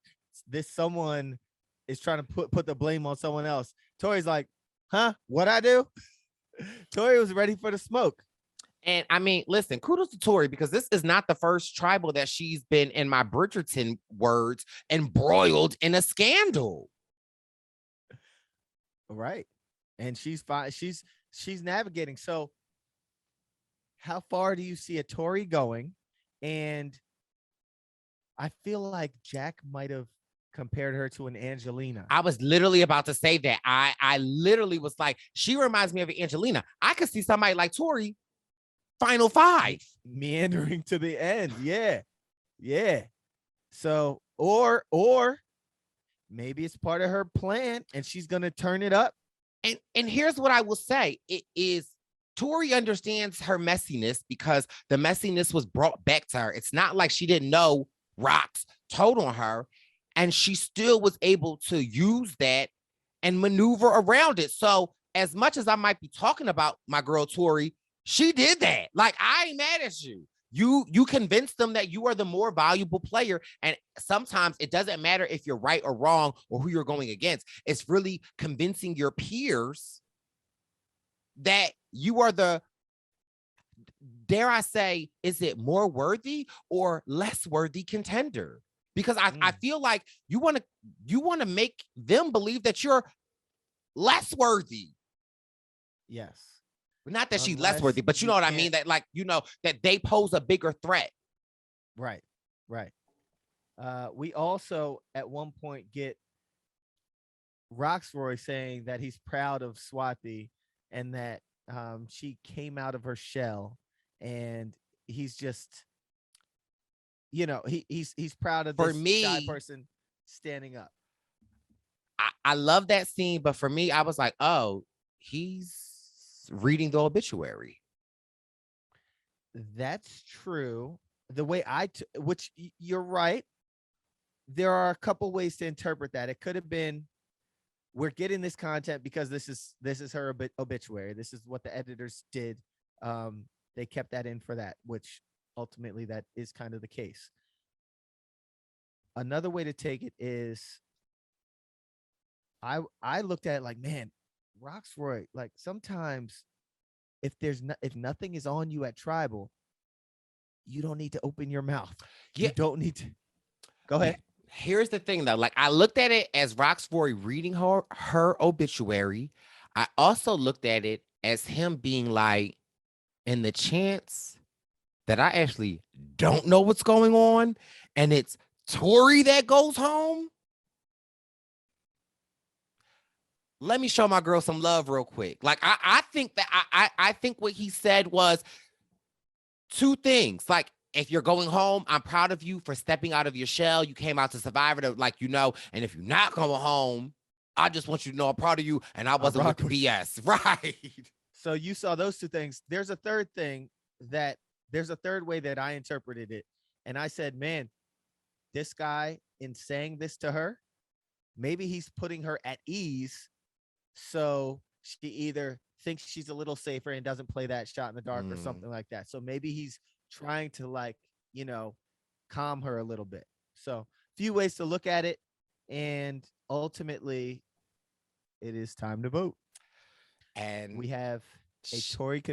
This someone is trying to put the blame on someone else. Tori's like, huh? What I do? Tori was ready for the smoke. And I mean, listen, kudos to Tori, because this is not the first tribal that she's been, in my Bridgerton words, embroiled in a scandal. Right. And she's fine. She's navigating. So how far do you see a Tori going? And I feel like Jack might have compared her to an Angelina. I was literally about to say that. I literally was like, she reminds me of Angelina. I could see somebody like Tori, final five. Meandering to the end. Yeah. Yeah. So, or maybe it's part of her plan and she's going to turn it up. And here's what I will say. It is, Tori understands her messiness because the messiness was brought back to her. It's not like she didn't know rocks told on her, and she still was able to use that and maneuver around it. So as much as I might be talking about my girl Tori, she did that. Like, I ain't mad at you. You convinced them that you are the more valuable player. And sometimes it doesn't matter if you're right or wrong or who you're going against. It's really convincing your peers that you are the, dare I say, is it more worthy or less worthy contender? Because I feel like you want to make them believe that you're less worthy. Yes. Not that she's less worthy, but you know what I mean? That, like, you know, that they pose a bigger threat. Right. Right. We also at one point get Roxroy saying that he's proud of Swati and that she came out of her shell, and he's just, you know, he's proud of this shy person standing up. I love that scene, but for me, I was like, oh, he's reading the obituary. That's true. The way which you're right. There are a couple ways to interpret that. It could have been, we're getting this content because this is her obituary. This is what the editors did. They kept that in for that, which ultimately that is kind of the case. Another way to take it is, I looked at it like, man, Roxroy, like, sometimes if nothing is on you at tribal, you don't need to open your mouth. Yeah. You don't need to. Go ahead. Here's the thing, though. Like, I looked at it as Roxroy reading her obituary. I also looked at it as him being like, in the chance that I actually don't know what's going on, and it's Tori that goes home, let me show my girl some love real quick. Like, I think that I think what he said was two things. Like, if you're going home, I'm proud of you for stepping out of your shell. You came out to Survivor, like, you know, and if you're not going home, I just want you to know I'm proud of you, and I wasn't with the BS. Right. So you saw those two things. There's a third way that I interpreted it. And I said, man, this guy, in saying this to her, maybe he's putting her at ease. So she either thinks she's a little safer and doesn't play that shot in the dark or something like that. So maybe he's trying to, like, you know, calm her a little bit. So a few ways to look at it. And ultimately, it is time to vote. And we have a Tori.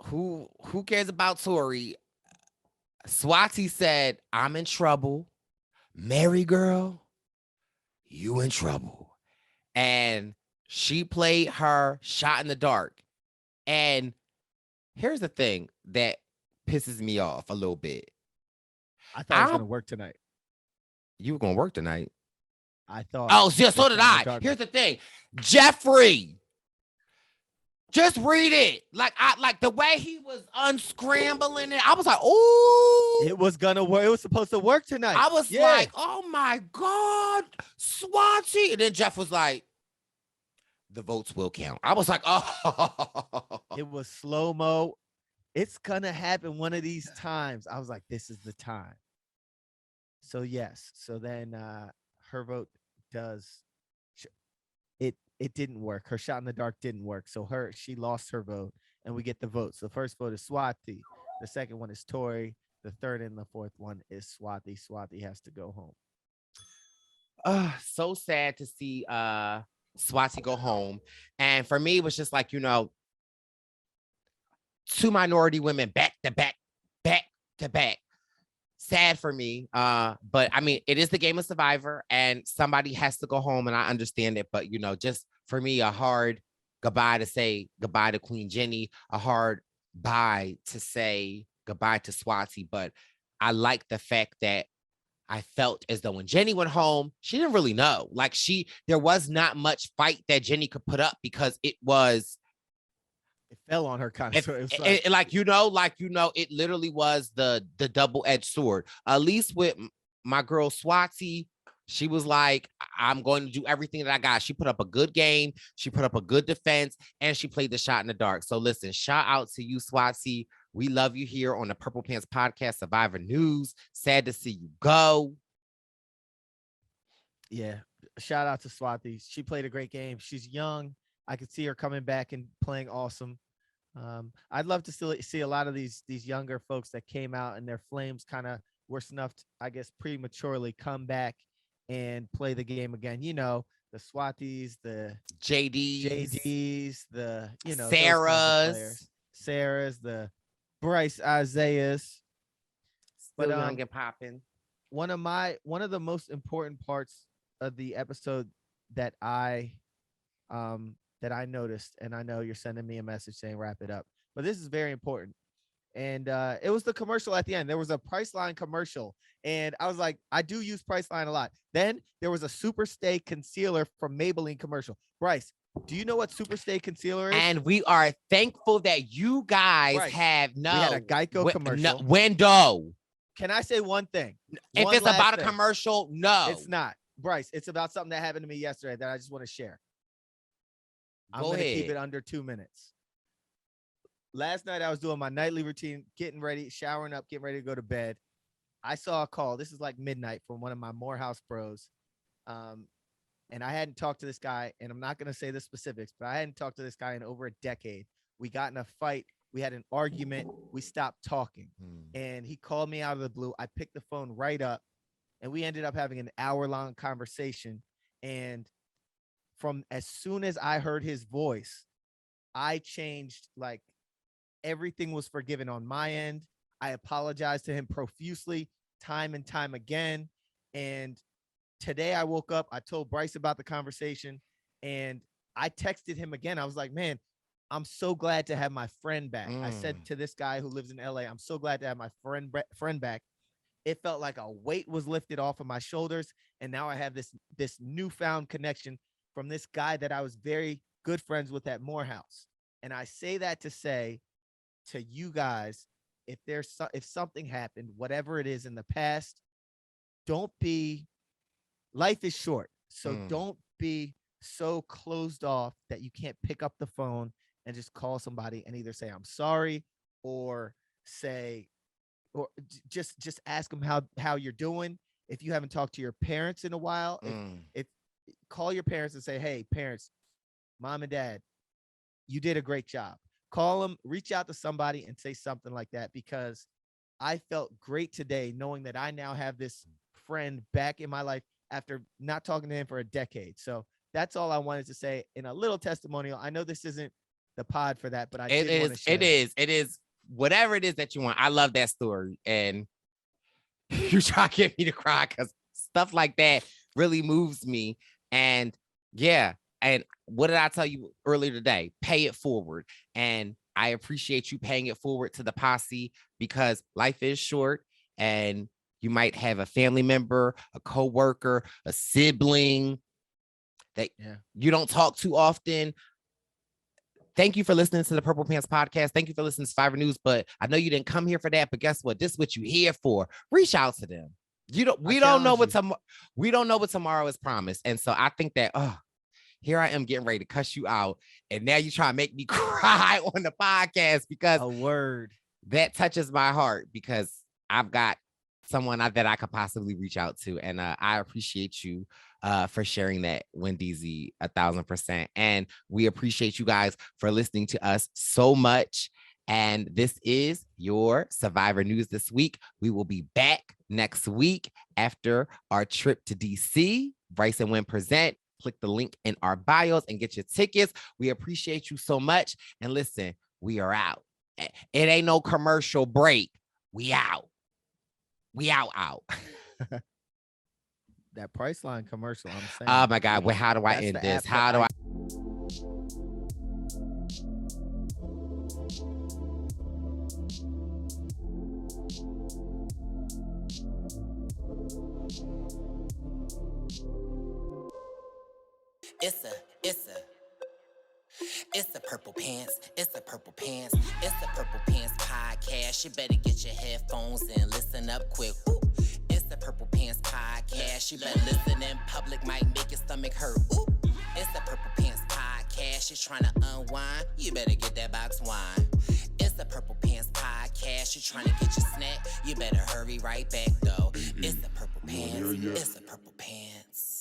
Who cares about Tori? Swati said, I'm in trouble. Mary girl, you in trouble. And she played her shot in the dark. And here's the thing that pisses me off a little bit. I thought I was going to work tonight. You were going to work tonight? I thought. Oh, yeah, so did I. Here's the thing. Jeffrey, just read it. Like the way he was unscrambling it, I was like, oh. It was going to work. It was supposed to work tonight. I was like, oh my God, Swati. And then Jeff was like, the votes will count. I was like, oh, It was slow-mo. It's gonna happen one of these times. I was like, this is the time. So yes. So then her vote does it didn't work. Her shot in the dark didn't work. So she lost her vote, and we get the votes. The first vote is Swati. The second one is Tori. The third and the fourth one is Swati. Swati has to go home. So sad to see Swati go home. And for me, it was just like, two minority women back to back. Sad for me. But I mean, it is the game of Survivor, and somebody has to go home, and I understand it. But just for me, a hard goodbye to say goodbye to Queen Jenny, a hard bye to say goodbye to Swati. But I like the fact that I felt as though when Jenny went home, she didn't really know. Like there was not much fight that Jenny could put up because it fell on her kind of. It literally was the double-edged sword. At least with my girl Swati, she was like, I'm going to do everything that I got. She put up a good game. She put up a good defense, and she played the shot in the dark. So listen, shout out to you, Swati. We love you here on the Purple Pants Podcast, Survivor News. Sad to see you go. Yeah. Shout out to Swati. She played a great game. She's young. I could see her coming back and playing awesome. I'd love to still see a lot of these younger folks that came out and their flames kind of were snuffed, I guess, prematurely, come back and play the game again. The Swatis, the JDs, the Sarahs, the Brice, Izyahs. But young and popping. One of the most important parts of the episode that I noticed, and I know you're sending me a message saying wrap it up, but this is very important. And it was the commercial at the end. There was a Priceline commercial, and I was like, I do use Priceline a lot. Then there was a Super Stay concealer from Maybelline commercial. Brice, do you know what Super Stay concealer is? And we are thankful that you guys Brice, have we had a Geico commercial. Wendell. Can I say one thing? If it's about a commercial, no. It's not. Brice, it's about something that happened to me yesterday that I just want to share. I'm going to keep it under 2 minutes. Last night, I was doing my nightly routine, getting ready, showering up, getting ready to go to bed. I saw a call. This is like midnight from one of my Morehouse bros. And I hadn't talked to this guy, and I'm not going to say the specifics, but I hadn't talked to this guy in over a decade. We got in a fight. We had an argument. We stopped talking. And he called me out of the blue. I picked the phone right up, and we ended up having an hour-long conversation. And from as soon as I heard his voice, I changed. Like, everything was forgiven on my end. I apologized to him profusely, time and time again. And today I woke up, I told Brice about the conversation, and I texted him again. I was like, man, I'm so glad to have my friend back. I said to this guy who lives in LA, I'm so glad to have my friend back. It felt like a weight was lifted off of my shoulders. And now I have this newfound connection from this guy that I was very good friends with at Morehouse. And I say that to say to you guys, if something happened, whatever it is in the past, life is short. So don't be so closed off that you can't pick up the phone and just call somebody and either say, I'm sorry, or just ask them how you're doing. If you haven't talked to your parents in a while, if call your parents and say, hey, parents, mom and dad, you did a great job. Call them, reach out to somebody and say something like that, because I felt great today knowing that I now have this friend back in my life after not talking to him for a decade. So that's all I wanted to say in a little testimonial. I know this isn't the pod for that, but it is whatever it is that you want. I love that story. And you try to get me to cry because stuff like that really moves me. And yeah. And what did I tell you earlier today? Pay it forward. And I appreciate you paying it forward to the posse, because life is short and you might have a family member, a coworker, a sibling that you don't talk to often. Thank you for listening to the Purple Pants Podcast. Thank you for listening to Survivor News. But I know you didn't come here for that. But guess what? This is what you're here for. Reach out to them. We don't know what tomorrow is promised. And so I think that, here I am getting ready to cuss you out. And now you try to make me cry on the podcast because A word. that touches my heart because I've got someone that I could possibly reach out to. And I appreciate you for sharing that, Wendy, 1,000%. And we appreciate you guys for listening to us so much. And this is your Survivor News this week. We will be back next week after our trip to DC. Brice and Wynn present. Click the link in our bios and get your tickets. We appreciate you so much. And listen, we are out. It ain't no commercial break. We out. We out. That Priceline commercial, I'm saying. Oh my God. Well, how do I That's end the this? app How that do I? It's the Purple Pants. It's the Purple Pants. It's the Purple Pants podcast. You better get your headphones and listen up quick. Ooh. It's the Purple Pants podcast. You better listen in public, might make your stomach hurt. Ooh. It's the Purple Pants podcast. You're trying to unwind. You better get that box wine. It's the Purple Pants podcast. You're trying to get your snack. You better hurry right back though. It's the Purple Pants. It's the Purple Pants.